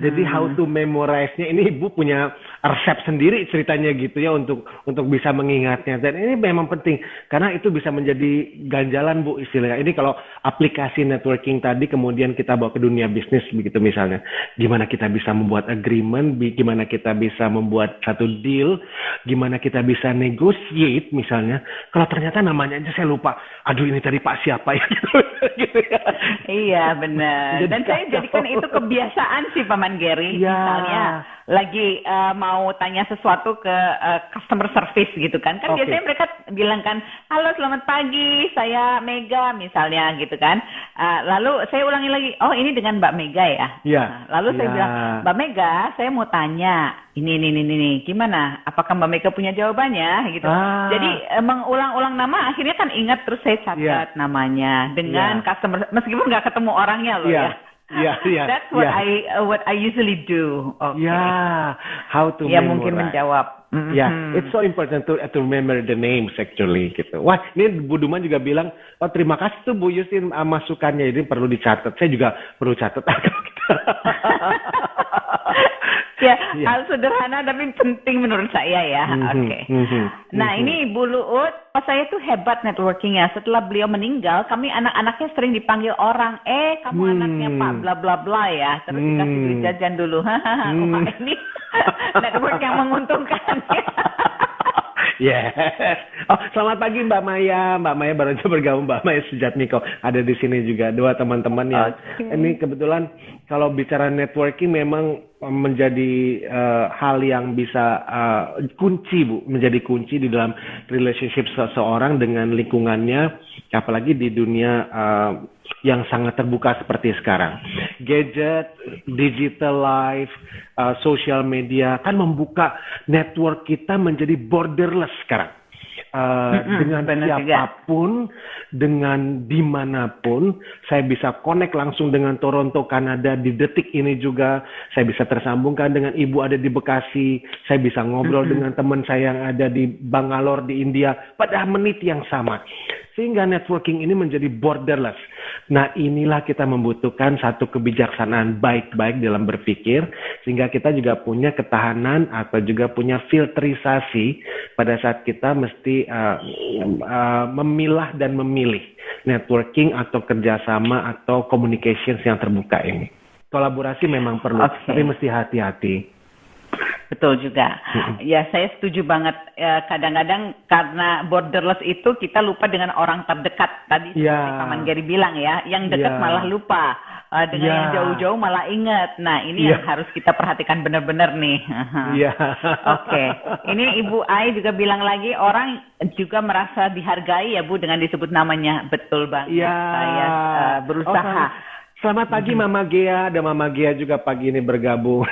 Jadi how to memorize-nya ini Ibu punya resep sendiri ceritanya gitu ya untuk bisa mengingatnya, dan ini memang penting karena itu bisa menjadi ganjalan Bu istilahnya. Ini kalau aplikasi networking tadi kemudian kita bawa ke dunia bisnis begitu misalnya, gimana kita bisa membuat agreement, gimana kita bisa membuat satu deal, gimana kita bisa negotiate misalnya. Kalau ternyata namanya aja saya lupa, aduh ini tadi Pak siapa ya gitu ya. Iya benar. Dan saya jadikan itu kebiasaan sih Paman Gary. Ya. Misalnya lagi mau tanya sesuatu ke customer service gitu kan. Kan biasanya mereka bilang kan, halo selamat pagi, saya Mega misalnya gitu kan. Lalu saya ulangi lagi, oh ini dengan Mbak Mega ya. Iya. Lalu saya bilang, Mbak Mega saya mau tanya, ini, gimana? Apakah Mbak Mega punya jawabannya gitu. Jadi mengulang-ulang nama akhirnya kan ingat, terus saya catat namanya dengan customer, meskipun nggak ketemu orangnya loh ya. That's what I usually do. Okay. How to ya memorize. mungkin menjawab. It's so important to remember the names actually gitu. Wah, ini Bu Duman juga bilang, oh terima kasih tuh Bu Yusin masukannya, ini perlu dicatat. Saya juga perlu catat. Hal sederhana tapi penting menurut saya ya. Nah ini Bu Luut, saya tuh hebat networkingnya. Setelah beliau meninggal, kami anak-anaknya sering dipanggil orang, kamu anaknya Pak bla bla bla ya. Terus dikasih duit jajan dulu. Pak ini network yang menguntungkan. Yes. Oh, selamat pagi Mbak Maya. Mbak Maya baru aja bergabung, Mbak Maya Sujatmiko. Ada di sini juga dua teman-teman yang ini kebetulan kalau bicara networking memang menjadi hal yang bisa kunci Bu, menjadi kunci di dalam relationship seseorang dengan lingkungannya, apalagi di dunia yang sangat terbuka seperti sekarang. Gadget, digital life, social media kan membuka network kita menjadi borderless sekarang. Dengan siapapun, dengan dimanapun, saya bisa connect langsung dengan Toronto, Kanada di detik ini juga. Saya bisa tersambungkan dengan Ibu ada di Bekasi, saya bisa ngobrol dengan teman saya yang ada di Bangalore di India pada menit yang sama. Sehingga networking ini menjadi borderless. Nah inilah kita membutuhkan satu kebijaksanaan baik-baik dalam berpikir. Sehingga kita juga punya ketahanan atau juga punya filterisasi pada saat kita mesti memilah dan memilih networking atau kerjasama atau communications yang terbuka ini. Kolaborasi memang perlu, tapi mesti hati-hati. Betul juga. Ya, saya setuju banget. Kadang-kadang karena borderless itu kita lupa dengan orang terdekat. Tadi seperti Paman Gary bilang ya, yang dekat malah lupa. Dengan yang jauh-jauh malah ingat. Nah, ini yang harus kita perhatikan benar-benar nih. Oke. Ini Ibu Ai juga bilang lagi, orang juga merasa dihargai ya Bu dengan disebut namanya. Betul banget. Saya berusaha. Selamat pagi Mama Gea, ada Mama Gea juga pagi ini bergabung.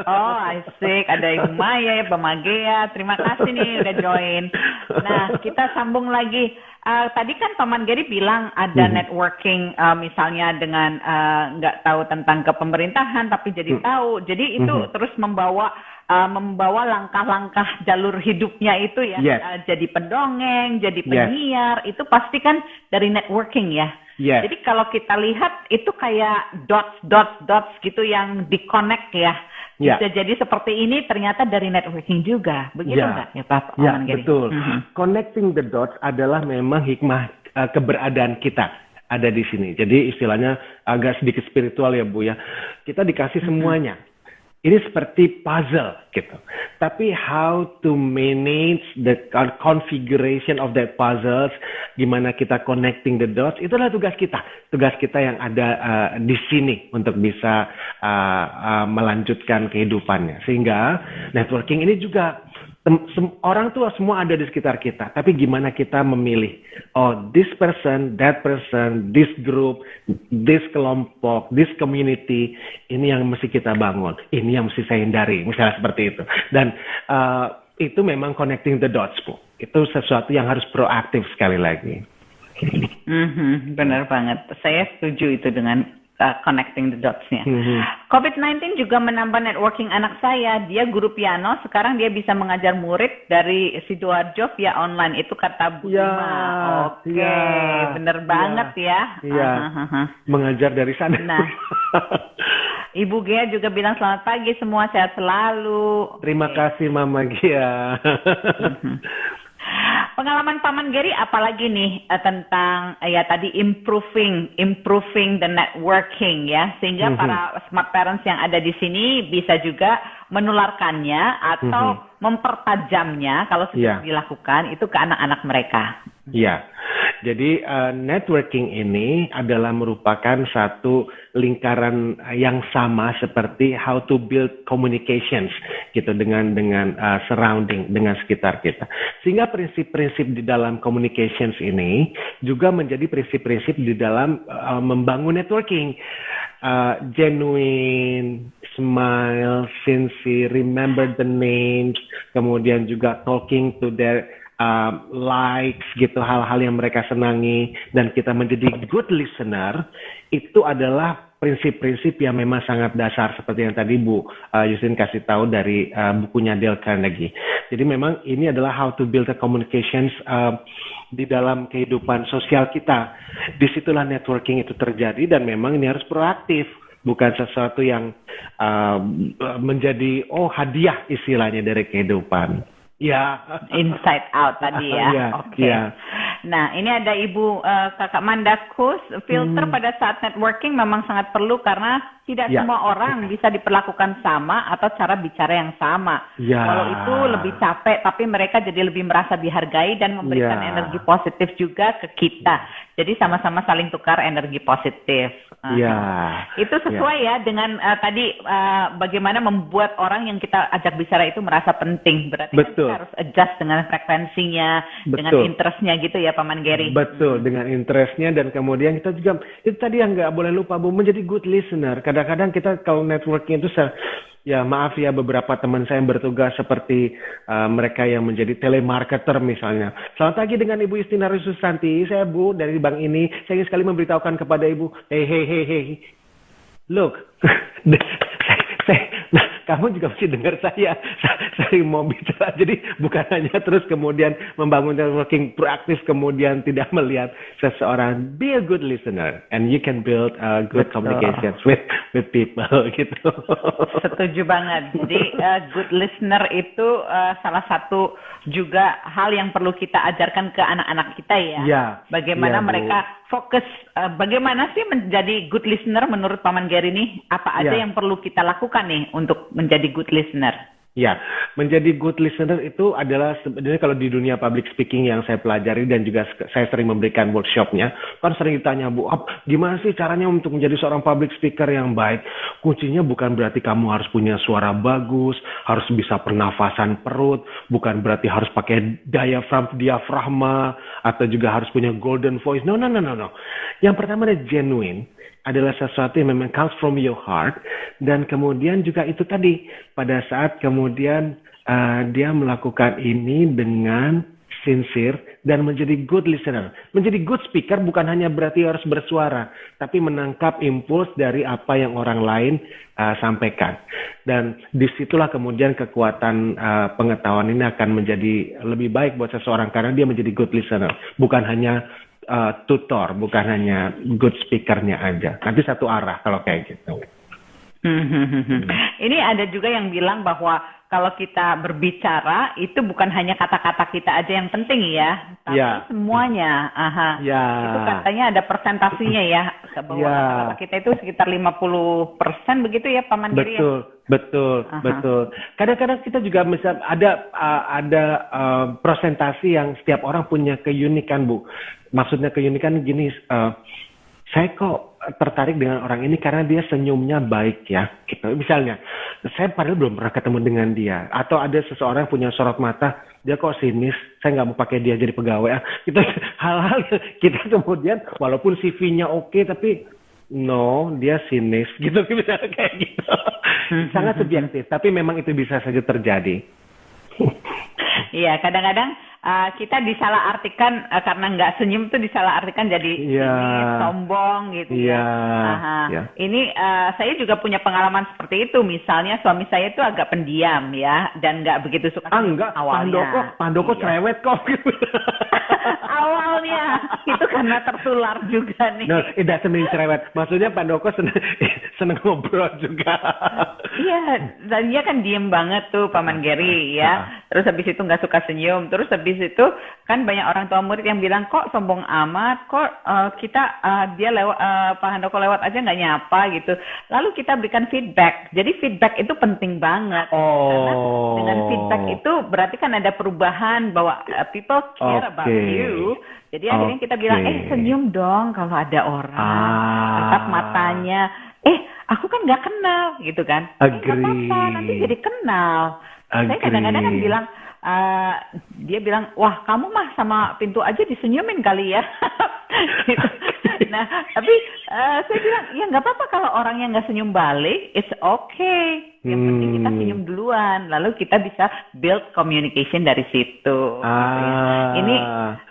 Oh asik, ada Ibu Maya, Mama Gea, terima kasih nih udah join. Nah kita sambung lagi. Tadi kan Paman Gary bilang ada networking misalnya dengan nggak tahu tentang kepemerintahan tapi jadi tahu. Jadi itu terus membawa langkah-langkah jalur hidupnya itu ya. Jadi pendongeng, jadi penyiar, itu pasti kan dari networking ya. Jadi kalau kita lihat itu kayak dots gitu yang di-connect ya. Bisa jadi seperti ini ternyata dari networking juga. Begitu nggak ya Pak Paman Gary? Betul. Connecting the dots adalah memang hikmah keberadaan kita ada di sini. Jadi istilahnya agak sedikit spiritual ya Bu ya. Kita dikasih semuanya. Ini seperti puzzle gitu. Tapi how to manage the configuration of that puzzles, gimana kita connecting the dots, itulah tugas kita. Tugas kita yang ada di sini untuk bisa melanjutkan kehidupannya. Sehingga networking ini juga orang tuh semua ada di sekitar kita, tapi gimana kita memilih, oh this person, that person, this group, this kelompok, this community, ini yang mesti kita bangun, ini yang mesti saya hindari, misalnya seperti itu. Dan itu memang connecting the dots, Bu. Itu sesuatu yang harus proaktif sekali lagi. Benar banget, saya setuju itu dengan connecting the dots-nya. COVID-19 juga menambah networking anak saya. Dia guru piano, sekarang dia bisa mengajar murid dari Sidoarjo via online. Itu kata Bu Dima. Oke, bener banget ya. Iya, mengajar dari sana. Nah, Ibu Gia juga bilang selamat pagi semua, sehat selalu. Terima kasih Mama Gia. Pengalaman Paman Gary apalagi nih tentang ya tadi improving the networking ya, sehingga para smart parents yang ada di sini bisa juga menularkannya atau mempertajamnya kalau sudah dilakukan itu ke anak-anak mereka. Ya, jadi networking ini adalah merupakan satu lingkaran yang sama seperti how to build communications gitu dengan surrounding, dengan sekitar kita. Sehingga prinsip-prinsip di dalam communications ini juga menjadi prinsip-prinsip di dalam membangun networking. Genuine, smile, sincere, remember the names, kemudian juga talking to their likes gitu, hal-hal yang mereka senangi, dan kita menjadi good listener. Itu adalah prinsip-prinsip yang memang sangat dasar seperti yang tadi Bu Yusin kasih tahu dari bukunya Dale Carnegie. Jadi memang ini adalah how to build the communications di dalam kehidupan sosial kita. Disitulah networking itu terjadi, dan memang ini harus proaktif, bukan sesuatu yang menjadi hadiah istilahnya dari kehidupan. Ya, inside out tadi ya. Oke. Nah, ini ada Ibu Kakak Mandakus, filter pada saat networking memang sangat perlu karena tidak semua orang bisa diperlakukan sama atau cara bicara yang sama. Kalau itu lebih capek, tapi mereka jadi lebih merasa dihargai dan memberikan energi positif juga ke kita. Jadi sama-sama saling tukar energi positif. Itu sesuai ya dengan tadi bagaimana membuat orang yang kita ajak bicara itu merasa penting. Berarti kita harus adjust dengan frekuensinya, dengan interestnya gitu ya Paman Gary. Betul, dengan interestnya, dan kemudian kita juga, itu tadi yang nggak boleh lupa Bu, menjadi good listener. Kadang-kadang kita kalau networking itu ya maaf ya, beberapa teman saya yang bertugas seperti mereka yang menjadi telemarketer misalnya. Selamat pagi dengan Ibu Istinari Susanti, saya Bu dari bank ini. Saya ingin sekali memberitahukan kepada Ibu, hey, look, kamu juga mesti dengar saya mau bicara. Jadi bukan hanya terus kemudian membangun networking proaktif kemudian tidak melihat seseorang. Be a good listener and you can build good communications with people gitu. Setuju banget. Jadi good listener itu salah satu juga hal yang perlu kita ajarkan ke anak-anak kita ya. Bagaimana mereka fokus, bagaimana sih menjadi good listener menurut Paman Gary nih? Apa aja yang perlu kita lakukan nih untuk menjadi good listener? Ya, menjadi good listener itu adalah sebenarnya kalau di dunia public speaking yang saya pelajari dan juga saya sering memberikan workshopnya, kan sering ditanya, Bu, gimana sih caranya untuk menjadi seorang public speaker yang baik? Kuncinya bukan berarti kamu harus punya suara bagus, harus bisa pernafasan perut, bukan berarti harus pakai diafragma, atau juga harus punya golden voice. No. Yang pertama adalah genuine. Adalah sesuatu yang memang comes from your heart, dan kemudian juga itu tadi pada saat kemudian dia melakukan ini dengan sincere dan menjadi good listener. Menjadi good speaker bukan hanya berarti harus bersuara, tapi menangkap impuls dari apa yang orang lain sampaikan. Dan disitulah kemudian kekuatan pengetahuan ini akan menjadi lebih baik buat seseorang karena dia menjadi good listener, bukan hanya tutor, bukan hanya good speakernya aja. Nanti satu arah kalau kayak gitu. Ini ada juga yang bilang bahwa kalau kita berbicara itu bukan hanya kata-kata kita aja yang penting ya, tapi semuanya. Itu katanya ada persentasinya ya, bahwa kata-kata kita itu sekitar 50% begitu ya Paman Gary ya? Betul. Kadang-kadang kita juga bisa ada presentasi yang setiap orang punya keunikan, Bu. Maksudnya keunikan gini, saya kok tertarik dengan orang ini karena dia senyumnya baik ya. Gitu. Misalnya, saya padahal belum pernah ketemu dengan dia. Atau ada seseorang yang punya sorot mata, dia kok sinis, saya nggak mau pakai dia jadi pegawai. Gitu. Hal-hal kita kemudian, walaupun CV-nya oke, tapi no, dia sinis. Gitu, misalnya kayak gitu. Sangat subjektif, tapi memang itu bisa saja terjadi. Iya, kadang-kadang kita disalahartikan karena nggak senyum tuh disalahartikan jadi Iya. ini sombong gitu ya. Iya. Aha. Iya. Ini saya juga punya pengalaman seperti itu. Misalnya suami saya itu agak pendiam ya dan nggak begitu suka senyum Enggak, awalnya. Pandoko Iya. cerewet kok. Awalnya itu karena tertular juga nih. No, it doesn't mean cerewet. Maksudnya Pandoko seneng ngobrol juga. Iya, dan dia kan diem banget tuh Paman Gary ya. Terus habis itu nggak suka senyum. Terus habis itu kan banyak orang tua murid yang bilang kok sombong amat, kok dia lewat Pak Handoko lewat aja nggak nyapa gitu. Lalu kita berikan feedback. Jadi feedback itu penting banget. Karena dengan feedback itu berarti kan ada perubahan bahwa people care about you. Jadi akhirnya kita bilang, senyum dong kalau ada orang. Tatap matanya. Aku kan nggak kenal gitu kan. Nggak apa-apa, nanti jadi kenal. Saya kadang-kadang kan bilang, dia bilang, wah kamu mah sama pintu aja disenyumin kali ya. Gitu. Nah, tapi saya bilang, ya nggak apa-apa kalau orangnya nggak senyum balik, it's okay. Yang penting kita senyum duluan, lalu kita bisa build communication dari situ. Ini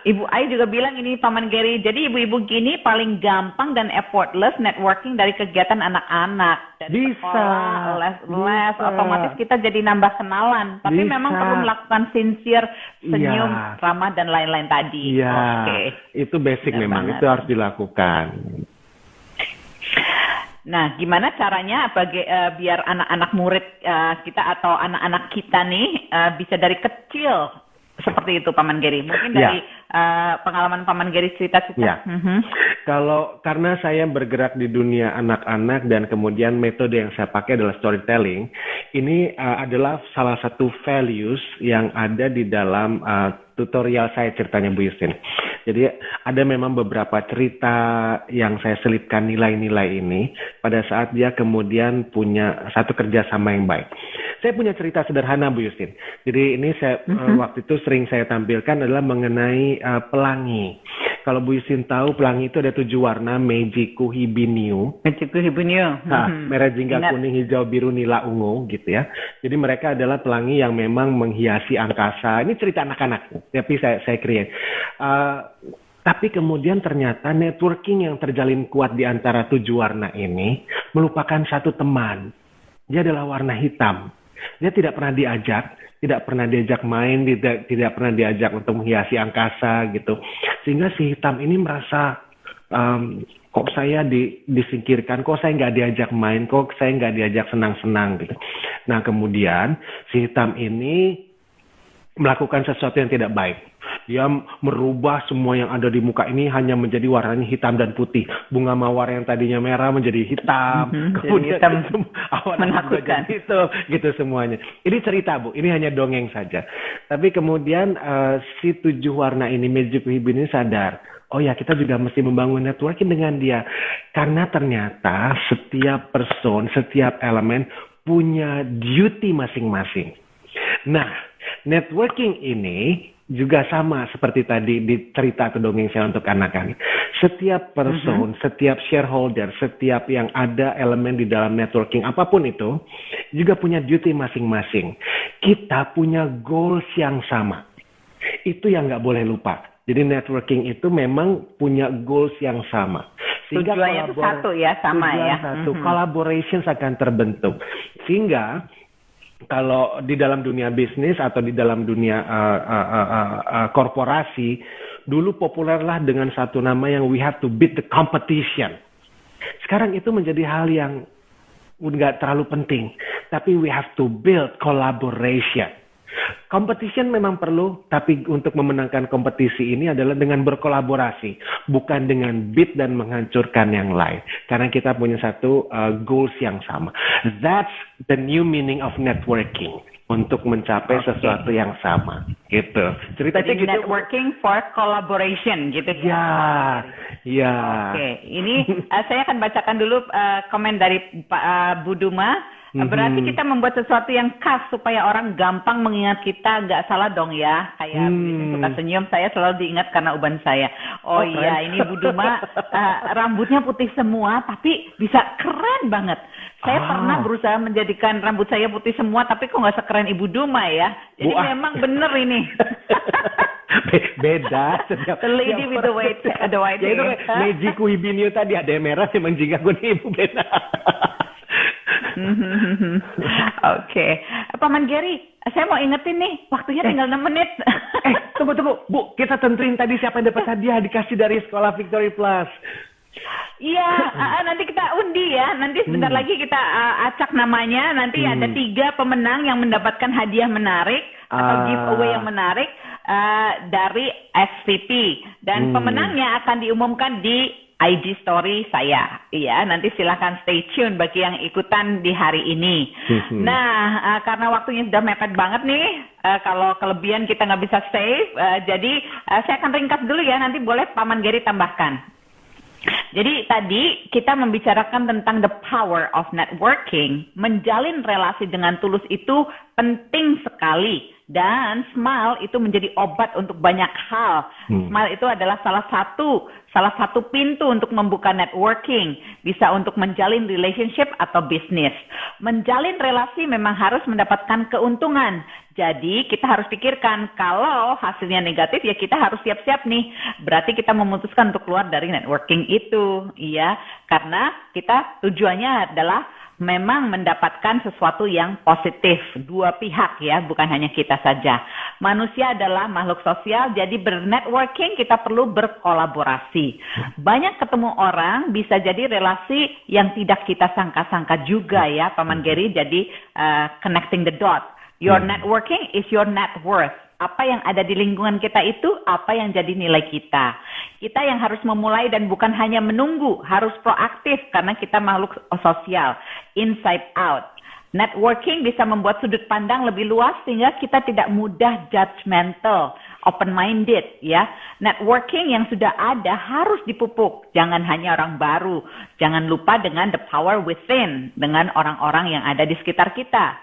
Ibu Ai juga bilang ini Paman Gary, jadi ibu-ibu gini paling gampang dan effortless networking dari kegiatan anak-anak. Dari sekolah, les, otomatis kita jadi nambah kenalan. Tapi memang perlu melakukan sincere, senyum, ramah, dan lain-lain tadi. Iya, itu basic memang, itu harus dilakukan. Nah, gimana caranya biar anak-anak murid kita atau anak-anak kita nih bisa dari kecil seperti itu, Paman Gary? Mungkin dari pengalaman Paman Gary cerita-cerita. Karena saya bergerak di dunia anak-anak dan kemudian metode yang saya pakai adalah storytelling, ini adalah salah satu values yang ada di dalam tutorial saya ceritanya Bu Justin. Jadi ada memang beberapa cerita yang saya selipkan nilai-nilai ini pada saat dia kemudian punya satu kerjasama yang baik. Saya punya cerita sederhana Bu Justin. Jadi ini saya waktu itu sering saya tampilkan adalah mengenai pelangi. Kalau Bu Justin tahu pelangi itu ada 7 warna, Meiji Kuhibinyu. Merah, jingga, kuning, hijau, biru, nila, ungu gitu ya. Jadi mereka adalah pelangi yang memang menghiasi angkasa. Ini cerita anak-anak, tapi saya create. Tapi kemudian ternyata networking yang terjalin kuat di antara 7 warna ini melupakan satu teman. Dia adalah warna hitam. Dia tidak pernah diajak main, tidak pernah diajak untuk menghiasi angkasa gitu. Sehingga si hitam ini merasa kok saya disingkirkan, kok saya nggak diajak main, kok saya nggak diajak senang-senang gitu. Nah kemudian si hitam ini melakukan sesuatu yang tidak baik. Dia merubah semua yang ada di muka ini hanya menjadi warnanya hitam dan putih. Bunga mawar yang tadinya merah menjadi hitam. Kemudian awan menakutkan itu, gitu semuanya. Ini cerita Bu, ini hanya dongeng saja. Tapi kemudian si 7 warna ini, Meiji Kuhibinyu ini sadar, oh ya kita juga mesti membangun networking dengan dia. Karena ternyata setiap person, setiap elemen punya duty masing-masing. Nah, networking ini juga sama seperti tadi di cerita atau dongeng saya untuk anak-anak. Setiap person, setiap shareholder, setiap yang ada elemen di dalam networking apapun itu juga punya duty masing-masing. Kita punya goals yang sama. Itu yang nggak boleh lupa. Jadi networking itu memang punya goals yang sama. Sehingga tujuannya itu satu ya, sama ya. Collaborations akan terbentuk. Sehingga kalau di dalam dunia bisnis atau di dalam dunia korporasi, dulu populerlah dengan satu nama yang we have to beat the competition. Sekarang itu menjadi hal yang nggak terlalu penting, tapi we have to build collaboration. Competition memang perlu, tapi untuk memenangkan kompetisi ini adalah dengan berkolaborasi, bukan dengan beat dan menghancurkan yang lain. Karena kita punya satu goals yang sama. That's the new meaning of networking. Untuk mencapai sesuatu yang sama, gitu. Ceritanya gitu. Networking for collaboration, gitu ya. Ya. Oke, ini saya akan bacakan dulu komen dari Pak Buduma. Berarti kita membuat sesuatu yang khas supaya orang gampang mengingat kita, nggak salah dong ya. Kayak suka senyum, saya selalu diingat karena uban saya. Oh iya, ini Bu Duma rambutnya putih semua, tapi bisa keren banget. Saya pernah berusaha menjadikan rambut saya putih semua, tapi kok nggak sekeren Ibu Duma ya. Jadi memang bener ini. Beda setiap. The lady with the white Ya itu hair. kayak Meiji Kuibinio tadi ada yang merah yang menjingga nih Ibu Bena. Oke, Paman Gary, saya mau ingetin nih, waktunya tinggal 6 menit. Tunggu, Bu. Kita tentuin tadi siapa yang dapat hadiah dikasih dari Sekolah Victory Plus. Iya, nanti kita undi ya. Nanti sebentar lagi kita acak namanya. Nanti ada 3 pemenang yang mendapatkan hadiah menarik atau giveaway yang menarik dari SVP. Dan pemenangnya akan diumumkan di IG story saya. Iya, nanti silakan stay tune bagi yang ikutan di hari ini. Nah, karena waktunya sudah mepet banget nih, kalau kelebihan kita nggak bisa save, jadi saya akan ringkas dulu ya, nanti boleh Paman Gary tambahkan. Jadi tadi kita membicarakan tentang the power of networking. Menjalin relasi dengan tulus itu penting sekali. Dan smile itu menjadi obat untuk banyak hal. Smile itu adalah salah satu pintu untuk membuka networking. Bisa untuk menjalin relationship atau bisnis. Menjalin relasi memang harus mendapatkan keuntungan. Jadi kita harus pikirkan kalau hasilnya negatif ya kita harus siap-siap nih. Berarti kita memutuskan untuk keluar dari networking itu. Iya, karena kita tujuannya adalah memang mendapatkan sesuatu yang positif. Dua pihak ya, bukan hanya kita saja. Manusia adalah makhluk sosial, jadi bernetworking kita perlu berkolaborasi. Banyak ketemu orang, bisa jadi relasi yang tidak kita sangka-sangka juga ya, Paman Gary. Jadi connecting the dots. Your networking is your net worth. Apa yang ada di lingkungan kita itu, apa yang jadi nilai kita. Kita yang harus memulai dan bukan hanya menunggu, harus proaktif karena kita makhluk sosial, inside out. Networking bisa membuat sudut pandang lebih luas sehingga kita tidak mudah judgmental, open-minded ya. Networking yang sudah ada harus dipupuk, jangan hanya orang baru. Jangan lupa dengan the power within, dengan orang-orang yang ada di sekitar kita.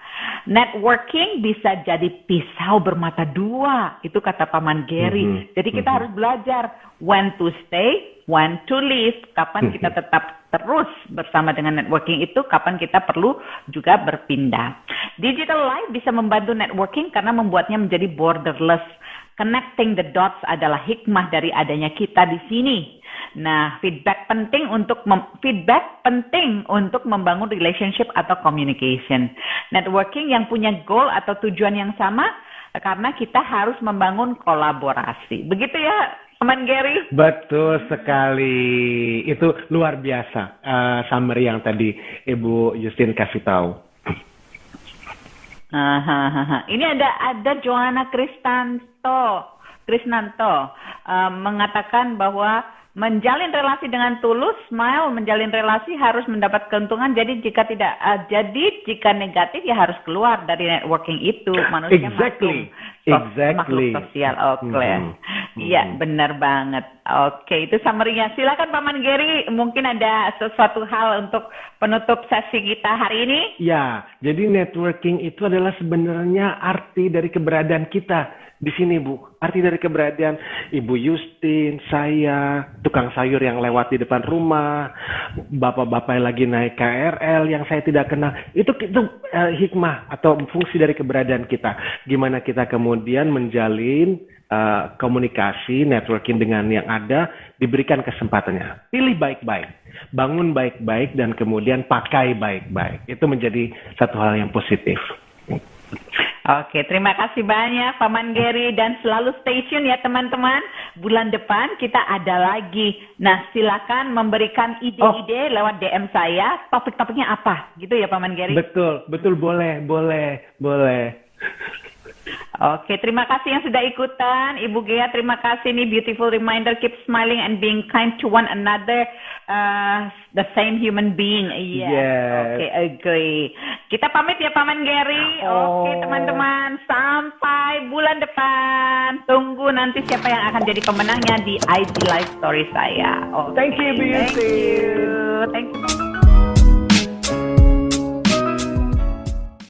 Networking bisa jadi pisau bermata dua, itu kata Paman Gary. Jadi kita harus belajar when to stay, when to leave, kapan kita tetap terus bersama dengan networking itu, kapan kita perlu juga berpindah. Digital life bisa membantu networking karena membuatnya menjadi borderless. Connecting the dots adalah hikmah dari adanya kita di sini. Nah, feedback penting untuk membangun relationship atau communication. Networking yang punya goal atau tujuan yang sama karena kita harus membangun kolaborasi. Begitu ya, Paman Gary? Betul sekali. Itu luar biasa summary yang tadi Ibu Justin kasih tahu. Ini ada Joanna Krisnanto mengatakan bahwa menjalin relasi dengan tulus, smile, menjalin relasi harus mendapat keuntungan. Jadi jika negatif ya harus keluar dari networking itu. Manusia makhluk sosial. Iya, benar banget. Oke, itu summary-nya. Silakan Paman Gary, mungkin ada sesuatu hal untuk penutup sesi kita hari ini? Ya, jadi networking itu adalah sebenarnya arti dari keberadaan kita di sini, Bu. Arti dari keberadaan Ibu Justin, saya, tukang sayur yang lewat di depan rumah, bapak-bapak yang lagi naik KRL yang saya tidak kenal. Itu hikmah atau fungsi dari keberadaan kita. Gimana kita kemudian menjalin komunikasi, networking dengan yang ada, diberikan kesempatannya. Pilih baik-baik, bangun baik-baik, dan kemudian pakai baik-baik. Itu menjadi satu hal yang positif. Oke, terima kasih banyak Paman Gary dan selalu stay tune ya teman-teman. Bulan depan kita ada lagi. Nah, silakan memberikan ide-ide lewat DM saya. Topik-topiknya apa? Gitu ya Paman Gary? Betul, boleh. Oke, terima kasih yang sudah ikutan. Ibu Gea, terima kasih nih, beautiful reminder, keep smiling and being kind to one another, the same human being. Yes. Oke, agree. Kita pamit ya Paman Gary. Oke, teman-teman, sampai bulan depan. Tunggu nanti siapa yang akan jadi pemenangnya di IG Live Story saya. Thank you, beauty. Thank you.